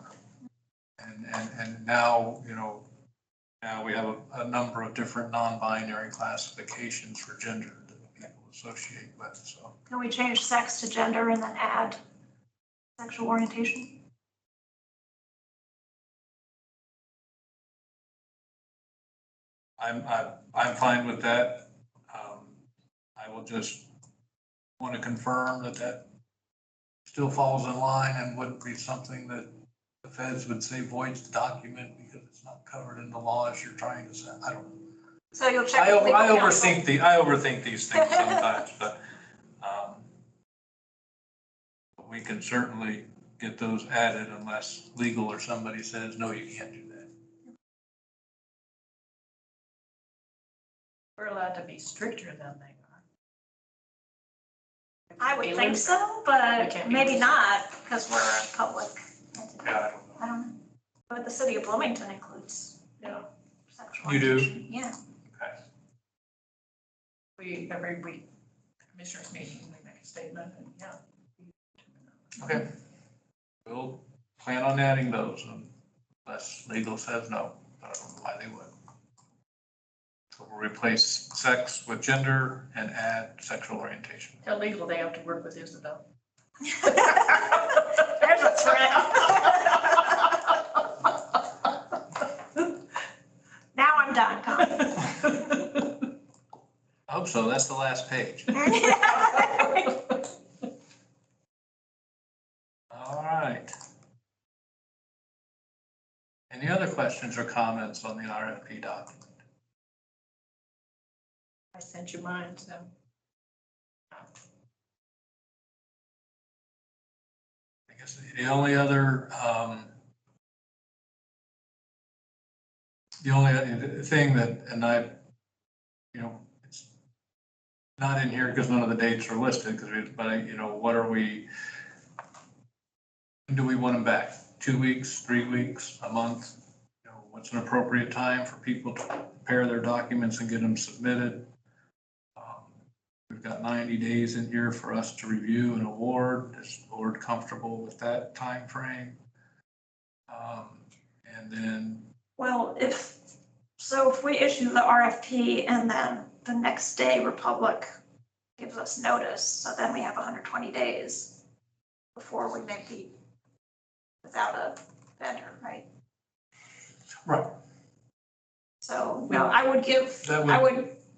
And now, now we have a number of different non-binary classifications for gender that people associate with, so. Can we change sex to gender and then add sexual orientation? I'm fine with that. I will just want to confirm that still falls in line and wouldn't be something that the feds would say voids the document because it's not covered in the laws you're trying to set. I don't know. So you'll check. I with legal counsel. I overthink these things sometimes, but we can certainly get those added unless legal or somebody says, no, you can't do that. We're allowed to be stricter than they are. I would think so, We but can't be maybe losing. not, because we're a public entity. Yeah, I don't know. But the city of Bloomington includes Yeah, sexual You do? orientation. Yeah. every week, commissioners meeting, we make a statement and yeah. okay. We'll plan on adding those unless legal says no. I don't know why they would. So we'll replace sex with gender and add sexual orientation. Tell legal they have to work with Isabel. There's a threat. Now I'm done, Con. I hope so. That's the last page. All right. Any other questions or comments on the RFP document? I sent you mine, so. I guess the only other, thing that, and I, it's not in here because none of the dates are listed, but what are we, when do we want them back? 2 weeks, 3 weeks, a month? What's an appropriate time for people to prepare their documents and get them submitted? We've got 90 days in here for us to review and award. Is the board comfortable with that time frame? And then. Well, if we issue the RFP and then the next day Republic gives us notice, so then we have 120 days before we may be without a vendor, right? Right. So, no, I would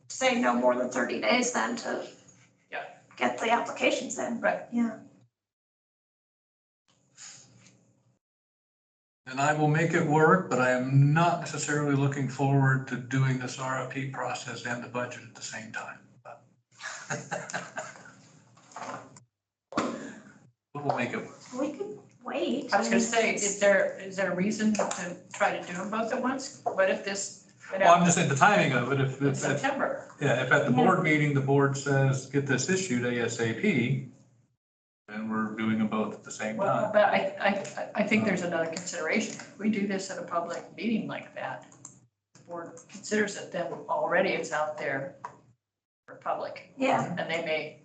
say no more than 30 days then to Yeah. get the applications in. Right. Yeah. And I will make it work, but I am not necessarily looking forward to doing this RFP process and the budget at the same time. But we'll make it work. We could wait. I was gonna say, is there a reason to try to do them both at once? What if this went Well, I'm out just saying the timing of it, if in September? if at the board meeting, the board says, get this issued ASAP, then we're doing them both at the same Well, time. but I think there's another consideration. If we do this at a public meeting like that, the board considers it, then already it's out there for public. Yeah, And they may,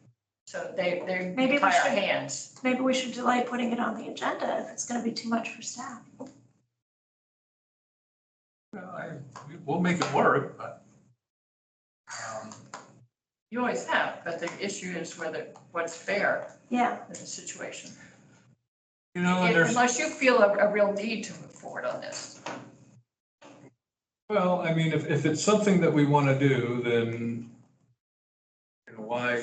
so they Maybe we tie our should- hands. maybe we should delay putting it on the agenda if it's gonna be too much for staff. Well, we'll make it work, but. You always have, but the issue is what's fair Yeah, in the situation. And there's. Unless you feel a real need to move forward on this. Well, I mean, if it's something that we want to do, then why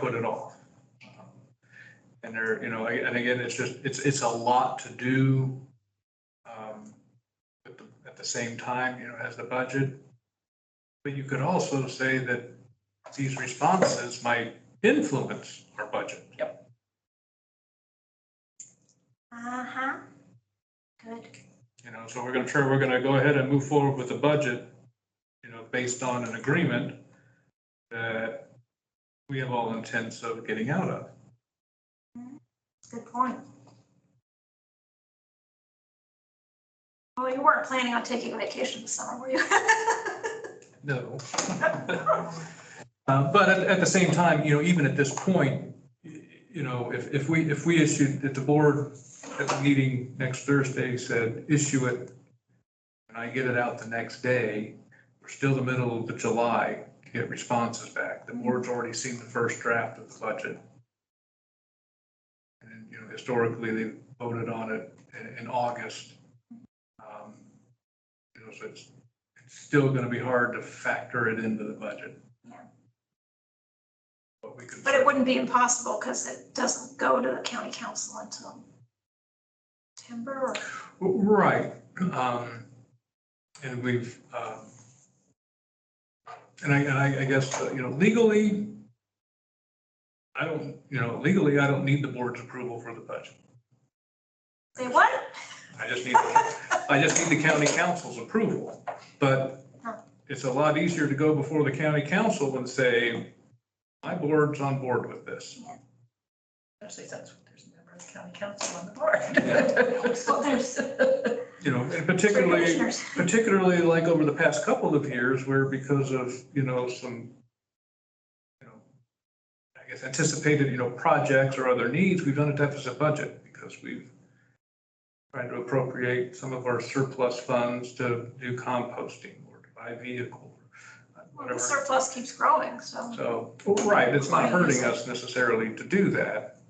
put it off? And there, and again, it's a lot to do at the same time, as the budget. But you could also say that these responses might influence our budget. Yep. uh-huh, good. So we're going to go ahead and move forward with the budget, based on an agreement that we have all intents of getting out of. Good point. Well, you weren't planning on taking a vacation this summer, were you? No. But at the same time, even at this point, you know, if we issued, if the board at the meeting next Thursday said, issue it, and I get it out the next day, we're still in the middle of the July to get responses back. The board's already seen the first draft of the budget. And, you know, historically, they voted on it in August. You know, so it's still gonna be hard to factor it into the budget. Yeah. But we could. But it wouldn't be impossible because it doesn't go to the county council until September or. Right. And we've, and I guess, you know, legally, I don't need the board's approval for the budget. Say what? I just need the county council's approval. But it's a lot easier to go before the county council and say, my board's on board with this. Especially since there's a member of the county council on the board. Well, there's You know, and three particularly, commissioners. like over the past couple of years where because of, you know, some, you know, I guess anticipated, you know, projects or other needs, we've done a deficit budget because we've tried to appropriate some of our surplus funds to do composting or to buy vehicles. Well, Whatever. the surplus keeps growing, so. So, well, right, it's not hurting us necessarily to do that.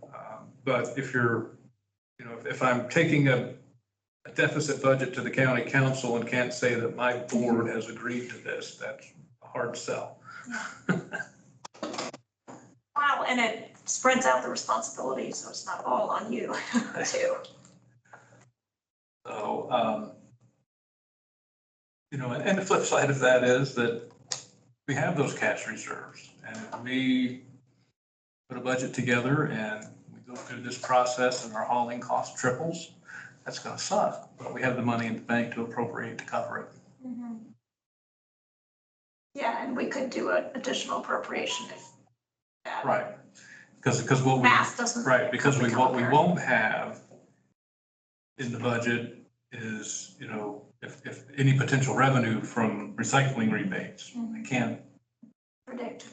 But if you're, you know, if I'm taking a deficit budget to the county council and can't say that my board has agreed to this, that's a hard sell. Wow, and it spreads out the responsibility, so it's not all on you too. So, you know, and the flip side of that is that we have those cash reserves, and if we put a budget together and we go through this process and our hauling cost triples, that's gonna suck, but we have the money in the bank to appropriate to cover it. Mhm. Yeah, and we could do an additional appropriation if that. Right, because what we, Math doesn't. right, because come what we together. won't have in the budget is, you know, if any potential revenue from recycling rebates. I can't, Predict.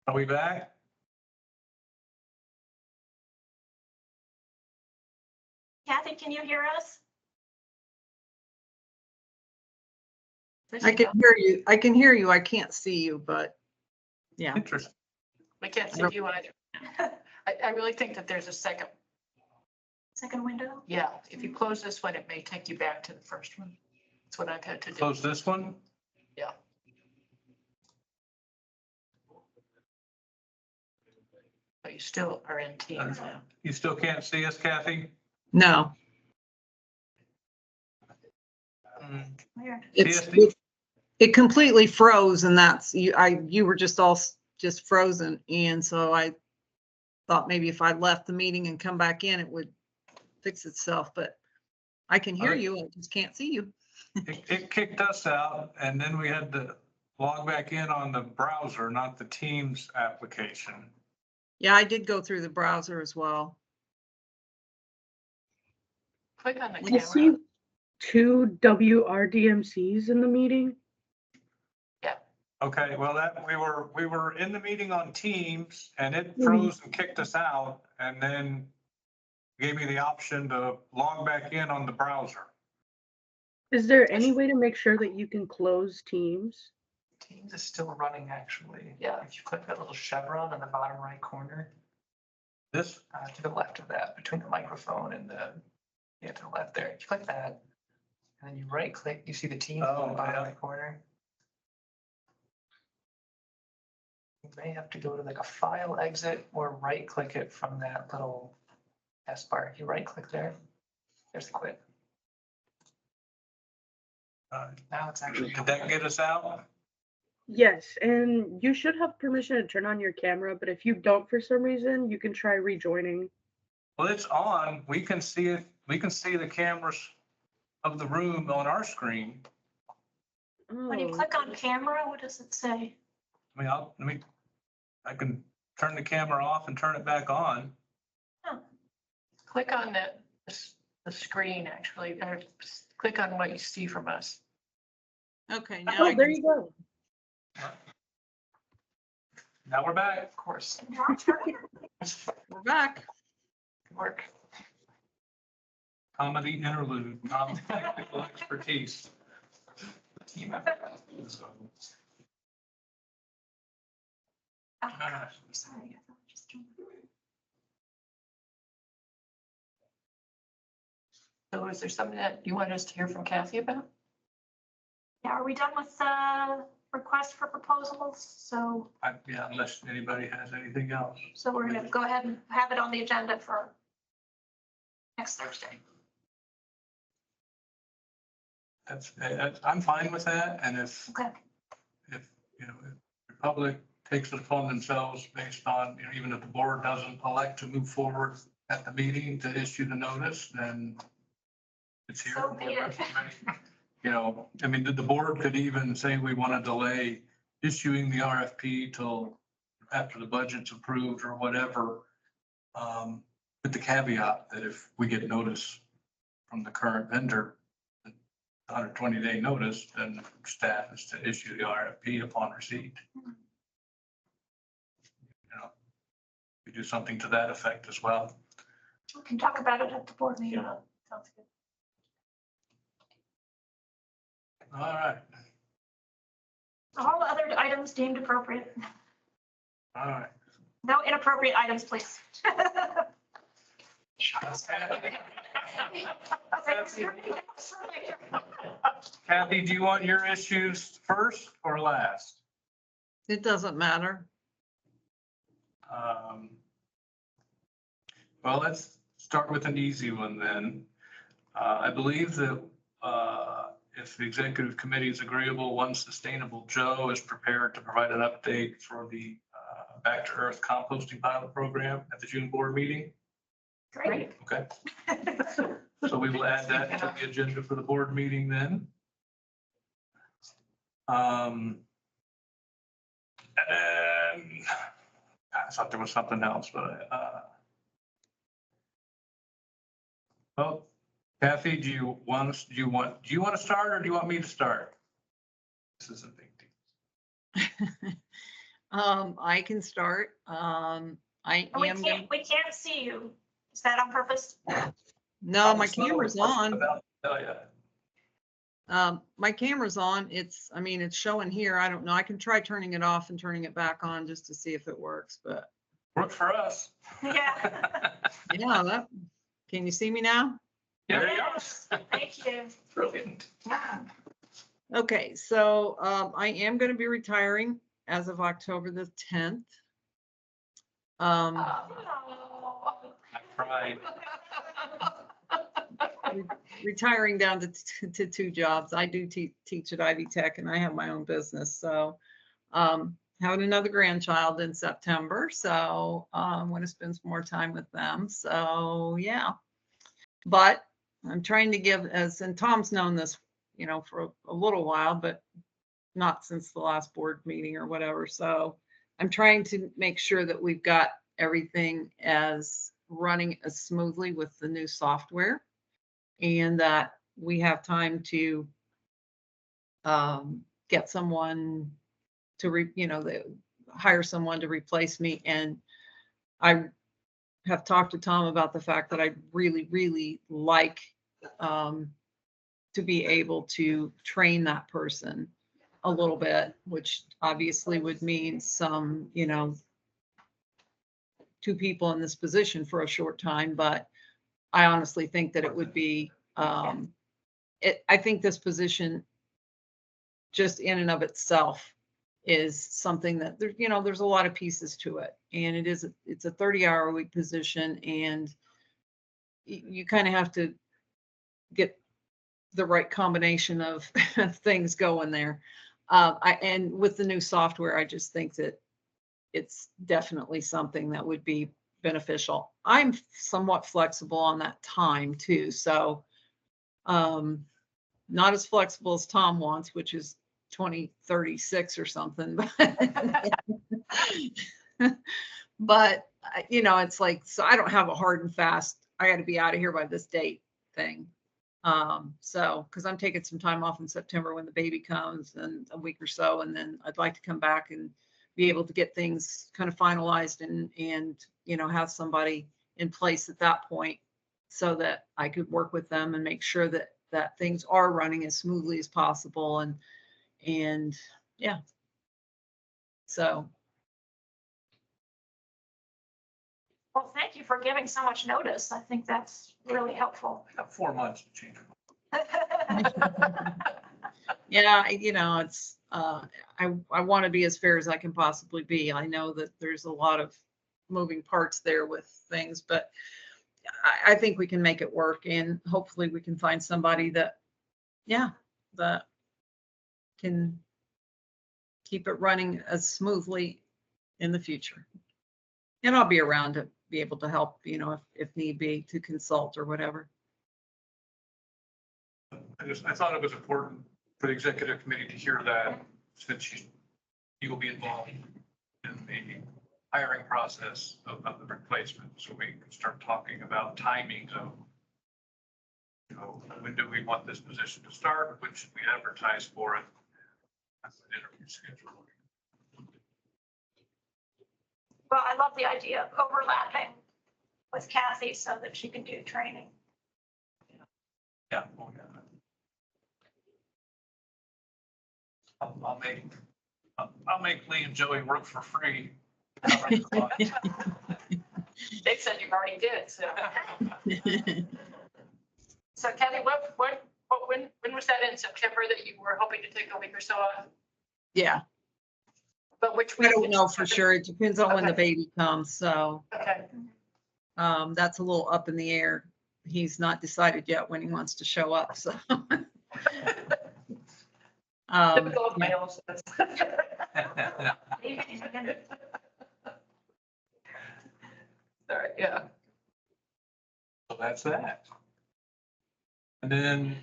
are we back? Kathy, can you hear us? I can hear you. I can hear you. I can't see you, but yeah. Interesting. We can't see you either. I really think that there's a second, Second window? yeah, if you close this one, it may take you back to the first one. That's what I've had to do. Close this one? Yeah. But you still are in Teams now. You still can't see us, Kathy? No, Weird. it's, TSD? it completely froze and that's, you were just just frozen. And so I thought maybe if I left the meeting and come back in, it would fix itself, but I can hear you. I just can't see you. It kicked us out and then we had to log back in on the browser, not the Teams application. Yeah, I did go through the browser as well. Click on the I see, camera. 2 WRDMCs in the meeting. Okay, well, we were in the meeting on Teams and it froze and kicked us out and then gave me the option to log back in on the browser. Is there any way to make sure that you can close Teams? Teams is still running, actually. Yeah. If you click that little chevron on the bottom right corner, This, to the left of that, between the microphone and yeah, to the left there, if you click that, and then you right click, you see the Teams on Oh, the bottom yeah. right corner. You may have to go to like a file exit or right click it from that little S bar. You right click there, there's the quit. Now it's actually. did that get us out? Yes, and you should have permission to turn on your camera, but if you don't for some reason, you can try rejoining. Well, it's on. We can see it. We can see the cameras of the room on our screen. When you Oh, click on camera, what does it say? I mean, I can turn the camera off and turn it back on. Click on the screen, actually, or click on what you see from us. Okay, now oh, I there can, you go. Now we're back. Of course, we're back. good work. Comedy interlude, non-technical expertise. Team effort. Oh, sorry, I thought I just jumped. So is there something that you want us to hear from Kathy about? Yeah, are we done with the request for proposals? So Yeah, unless anybody has anything else. we're gonna go ahead and have it on the agenda for next Thursday. I'm fine with that. And if, Okay. if the Republic takes it upon themselves based on, even if the board doesn't elect to move forward at the meeting to issue the notice, then it's here. So be it. I mean, the board could even say we want to delay issuing the RFP till after the budget's approved or whatever. With the caveat that if we get notice from the current vendor, 120-day notice, then staff is to issue the RFP upon receipt. We do something to that effect as well. We can talk about it at the board meeting. Sounds good. All right, All other items deemed appropriate. all right. No inappropriate items, please. Kathy, do you want your issues first or last? It doesn't matter. Well, let's start with an easy one then. I believe that if the executive committee is agreeable, One Sustainable Joe is prepared to provide an update for the Back to Earth composting pilot program at the June board meeting. Great. Okay, so we will add that to the agenda for the board meeting then. And then I thought there was something else, but well, Kathy, do you want to start or do you want me to start? This is a big deal. I can start. I We am, can't see you. Is that on purpose? no, my camera's on. Oh, yeah. My camera's on. It's showing here. I don't know. I can try turning it off and turning it back on just to see if it works, but Works for us. Yeah. yeah, can you see me now? There you Yes. Thank you. Brilliant. Okay, so I am going to be retiring as of October the 10th. Oh. I tried. Retiring down to 2 jobs. I do teach at Ivy Tech and I have my own business. So having another grandchild in September. So I'm going to spend some more time with them. So yeah, but I'm trying to give, and Tom's known this, for a little while, but not since the last board meeting or whatever. So I'm trying to make sure that we've got everything as running as smoothly with the new software, and that we have time to get someone to hire someone to replace me. And I have talked to Tom about the fact that I really, really like to be able to train that person a little bit, which obviously would mean some, 2 people in this position for a short time. But I honestly think that it would be, I think this position just in and of itself is something that there's a lot of pieces to it. And it's a 30-hour-a-week position, and you kind of have to get the right combination of things going there. And with the new software, I just think that it's definitely something that would be beneficial. I'm somewhat flexible on that time too. So not as flexible as Tom wants, which is 2036 or something. But it's like, so I don't have a hard and fast, I got to be out of here by this date thing. So, because I'm taking some time off in September when the baby comes, and a week or so, and then I'd like to come back and be able to get things kind of finalized and have somebody in place at that point so that I could work with them and make sure that things are running as smoothly as possible. And yeah. So. Well, thank you for giving so much notice. I think that's really helpful. I have 4 months to change. Yeah, it's I want to be as fair as I can possibly be. I know that there's a lot of moving parts there with things, but I think we can make it work, and hopefully we can find somebody that can keep it running as smoothly in the future. And I'll be around to be able to help, if need be, to consult or whatever. I thought it was important for the executive committee to hear that, since you will be involved in the hiring process of the replacement, so we can start talking about timing of, when do we want this position to start? When should we advertise for it? That's an interview schedule. Well, I love the idea of overlapping with Kathy so that she can do training. Yeah. Oh, yeah. I'll make Lee and Joey work for free. They said you already did, so. So Kathy, when was that, in September, that you were hoping to take a week or so off? Yeah, But which I week? don't know for sure. It depends on when the Okay. baby comes. So Okay, that's a little up in the air. He's not decided yet when he wants to show up. So typical of males. All right, yeah. So that's that. And then,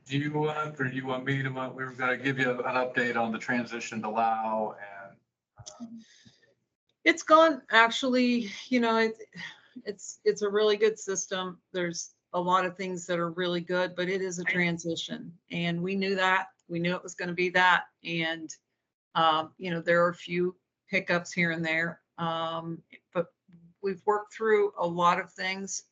do you want me to, we were gonna give you an update on the transition to Lao, and it's gone, actually, it's a really good system. There's a lot of things that are really good, but it is a transition, and we knew that. We knew it was going to be that. And, there are a few hiccups here and there, but we've worked through a lot of things.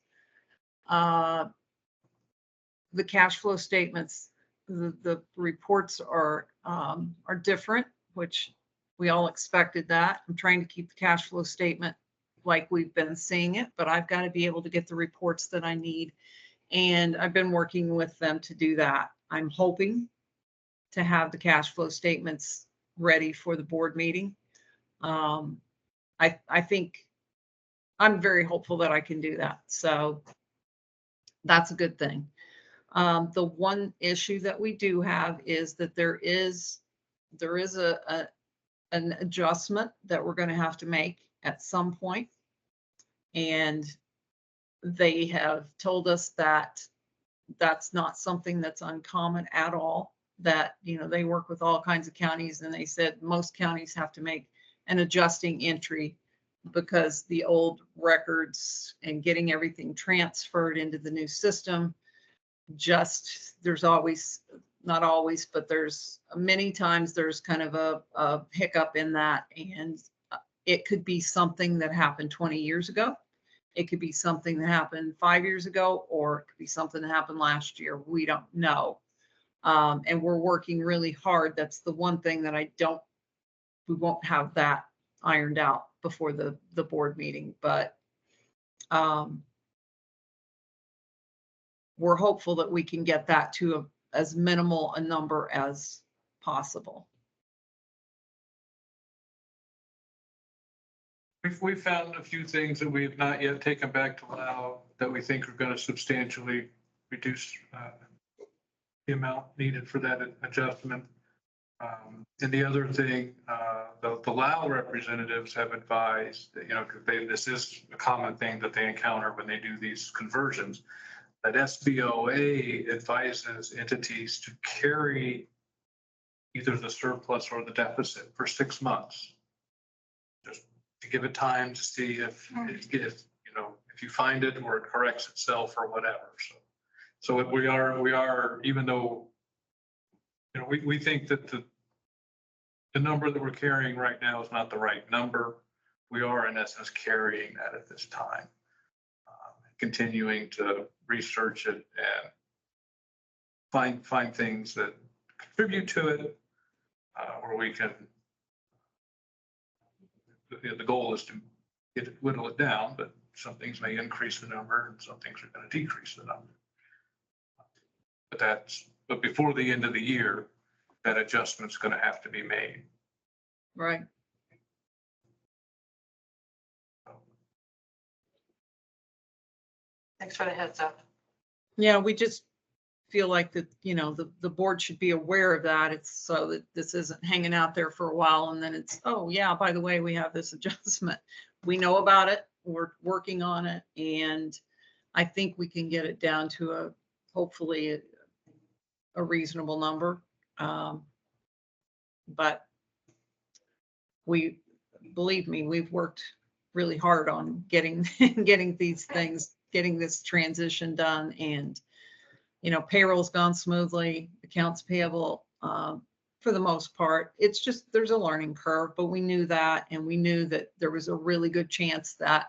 The cash flow statements, the reports are different, which we all expected that. I'm trying to keep the cash flow statement like we've been seeing it, but I've got to be able to get the reports that I need. And I've been working with them to do that. I'm hoping to have the cash flow statements ready for the board meeting. I think I'm very hopeful that I can do that. So that's a good thing. The one issue that we do have is that there is an adjustment that we're going to have to make at some point. And they have told us that that's not something that's uncommon at all, that, they work with all kinds of counties, and they said most counties have to make an adjusting entry because the old records and getting everything transferred into the new system just, there's always, not always, but there's many times there's kind of a hiccup in that. And it could be something that happened 20 years ago. It could be something that happened 5 years ago, or it could be something that happened last year. We don't know. And we're working really hard. That's the one thing that we won't have that ironed out before the board meeting, but we're hopeful that we can get that to as minimal a number as possible. We've found a few things that we have not yet taken back to Lao that we think are going to substantially reduce the amount needed for that adjustment. And the other thing, the Lao representatives have advised that, this is a common thing that they encounter when they do these conversions, that SBOA advises entities to carry either the surplus or the deficit for 6 months. Just to give it time to see if you find it or it corrects itself or whatever. So we are, even though, we think that the number that we're carrying right now is not the right number. We are in essence carrying that at this time, continuing to research it and find things that contribute to it, where we can. The goal is to whittle it down, but some things may increase the number and some things are going to decrease the number. But before the end of the year, that adjustment's going to have to be made. Right. Thanks for the heads up. Yeah, we just feel like that, the board should be aware of that. It's so that this isn't hanging out there for a while and then it's, oh yeah, by the way, we have this adjustment. We know about it. We're working on it. And I think we can get it down to hopefully a reasonable number. But believe me, we've worked really hard on getting these things, getting this transition done. And, payroll's gone smoothly, accounts payable, for the most part. It's just, there's a learning curve, but we knew that. And we knew that there was a really good chance that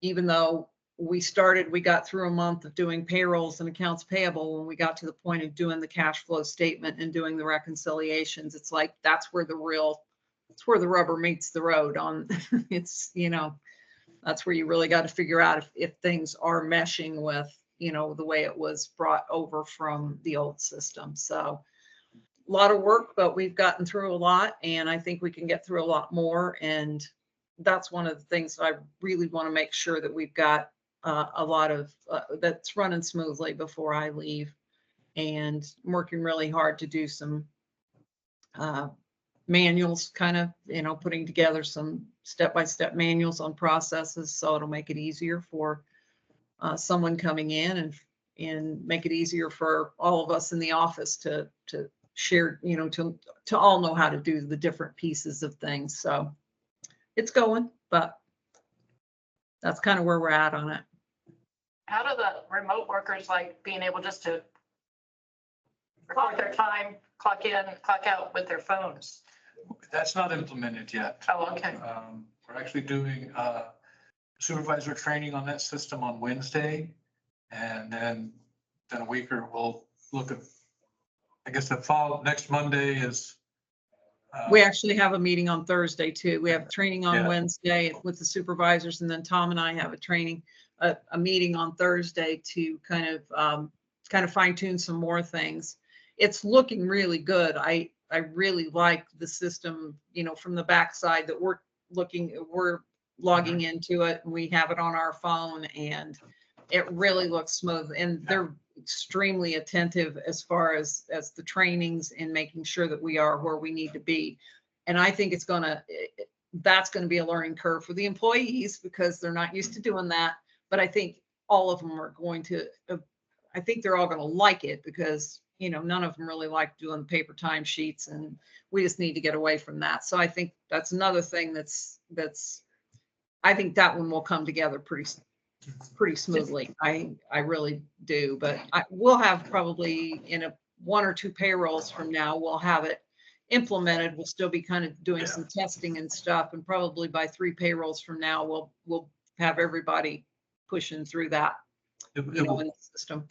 even though we got through a month of doing payrolls and accounts payable, when we got to the point of doing the cash flow statement and doing the reconciliations, it's like, that's where the rubber meets the road on. It's, that's where you really got to figure out if things are meshing with, the way it was brought over from the old system. So a lot of work, but we've gotten through a lot and I think we can get through a lot more. And that's one of the things I really want to make sure that we've got a lot of that's running smoothly before I leave, and I'm working really hard to do some manuals, kind of, putting together some step-by-step manuals on processes. So it'll make it easier for someone coming in and make it easier for all of us in the office to share, to all know how to do the different pieces of things. So it's going, but that's kind of where we're at on it. How do the remote workers like being able just to record their time, clock in, clock out with their phones? That's not implemented yet. Oh, okay. We're actually doing supervisor training on that system on Wednesday. And then a week or we'll look at, I guess next Monday is. We actually have a meeting on Thursday too. We have training on Yeah. Wednesday with the supervisors, and then Tom and I have a meeting on Thursday to kind of fine tune some more things. It's looking really good. I really like the system, from the backside that we're logging into it, and we have it on our phone, and it really looks smooth. And they're extremely attentive as far as the trainings and making sure that we are where we need to be. And I think that's going to be a learning curve for the employees because they're not used to doing that. But I think all of them are I think they're all going to like it because, none of them really like doing paper timesheets, and we just need to get away from that. So I think that's another thing I think that one will come together pretty pretty smoothly. I really do, but we'll have probably in 1 or 2 payrolls from now, we'll have it implemented. We'll still be kind of doing some testing and stuff, and probably by 3 payrolls from now, we'll have everybody pushing through that, It you know, will, in the system.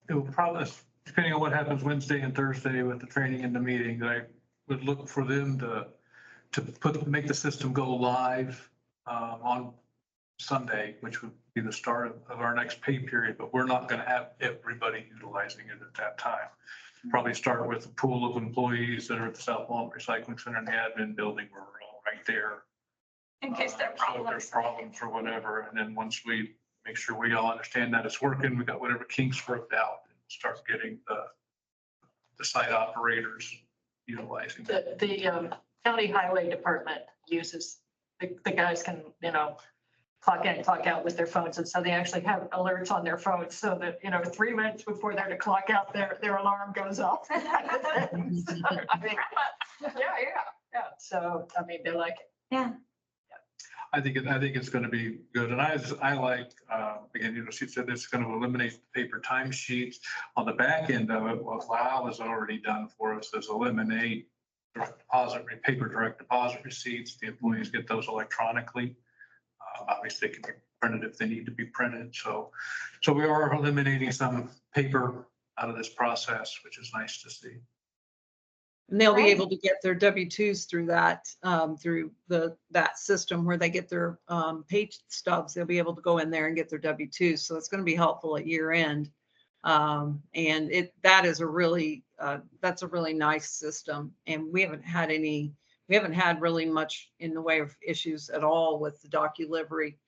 it will probably, depending on what happens Wednesday and Thursday with the training and the meeting, I would look for them to make the system go live on Sunday, which would be the start of our next pay period, but we're not going to have everybody utilizing it at that time. Probably start with a pool of employees that are at the South Walton Recycling Center and the admin building where we're all right there. In case there are So if there's problems or whatever, and then once we make sure we all understand that it's working, we got whatever kinks worked out, and start getting the site operators utilizing it. The county highway department uses, the guys can, you know, clock in, clock out with their phones. And so they actually have alerts on their phones so that, you know, 3 minutes before they're to clock out, their alarm goes off. I mean, yeah. So, I mean, they like it. Yeah. I think it's going to be good. And I like, again, she said it's going to eliminate the paper timesheets. On the back end of it, what WOW has already done for us is eliminate paper direct deposit receipts. The employees get those electronically. Obviously, they can be printed if they need to be printed. So we are eliminating some paper out of this process, which is nice to see. And they'll be Right. able to get their W-2s through that, through that system where they get their page stubs. They'll be able to go in there and get their W-2s. So it's going to be helpful at year end. And that's a really nice system. And we haven't had really much in the way of issues at all with the doc delivery.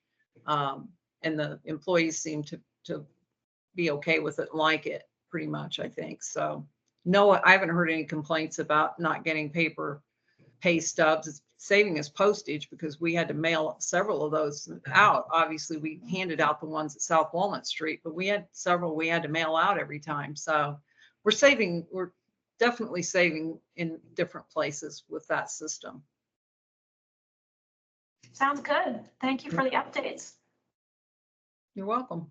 And the employees seem to be okay with it, like it pretty much, I think. So no, I haven't heard any complaints about not getting paper pay stubs. It's saving us postage because we had to mail several of those out. Obviously, we handed out the ones at South Walnut Street, but we had several we had to mail out every time. So we're definitely saving in different places with that system. Sounds good. Thank you for the updates. You're welcome.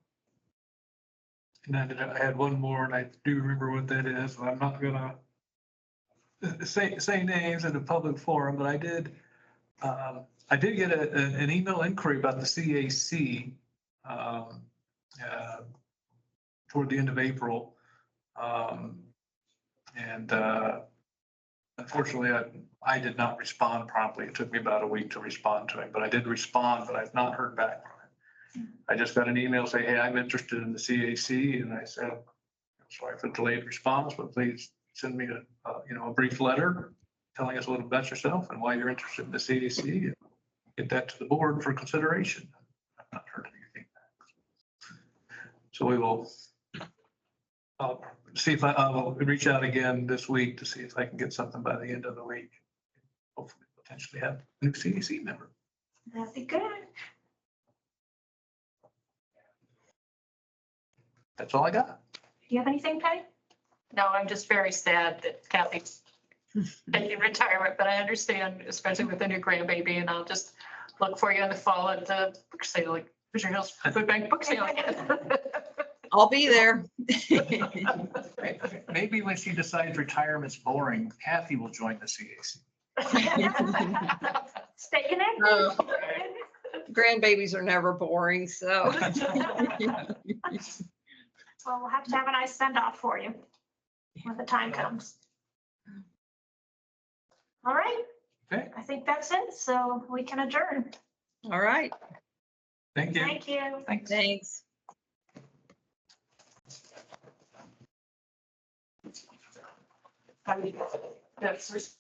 And I had one more, and I do remember what that is. I'm not gonna say names in a public forum, but I did get an email inquiry about the CAC toward the end of April. And unfortunately, I did not respond promptly. It took me about a week to respond to him, but I did respond, but I've not heard back from him. I just got an email saying, hey, I'm interested in the CAC. And I said, sorry for the delayed response, but please send me a brief letter telling us a little about yourself and why you're interested in the CAC, and get that to the board for consideration. I've not heard anything back. So we will see if I will reach out again this week to see if I can get something by the end of the week. Hopefully, potentially have a new CAC member. That'd be good. That's all I got. Do you have anything, Patty? No, I'm just very sad that Kathy's taking retirement, but I understand, especially with a new grandbaby, and I'll just look for you in the fall at the book sale, like Fisher Hills Food Bank book sale again. I'll be there. Maybe when she decides retirement's boring, Kathy will join the CAC. Stay connected. Oh. Grandbabies are never boring, so. Well, we'll have to have a nice send off for you when the time comes. All right. Okay. I think that's it. So we can adjourn. All right, Thank you. Thank you. thanks. That's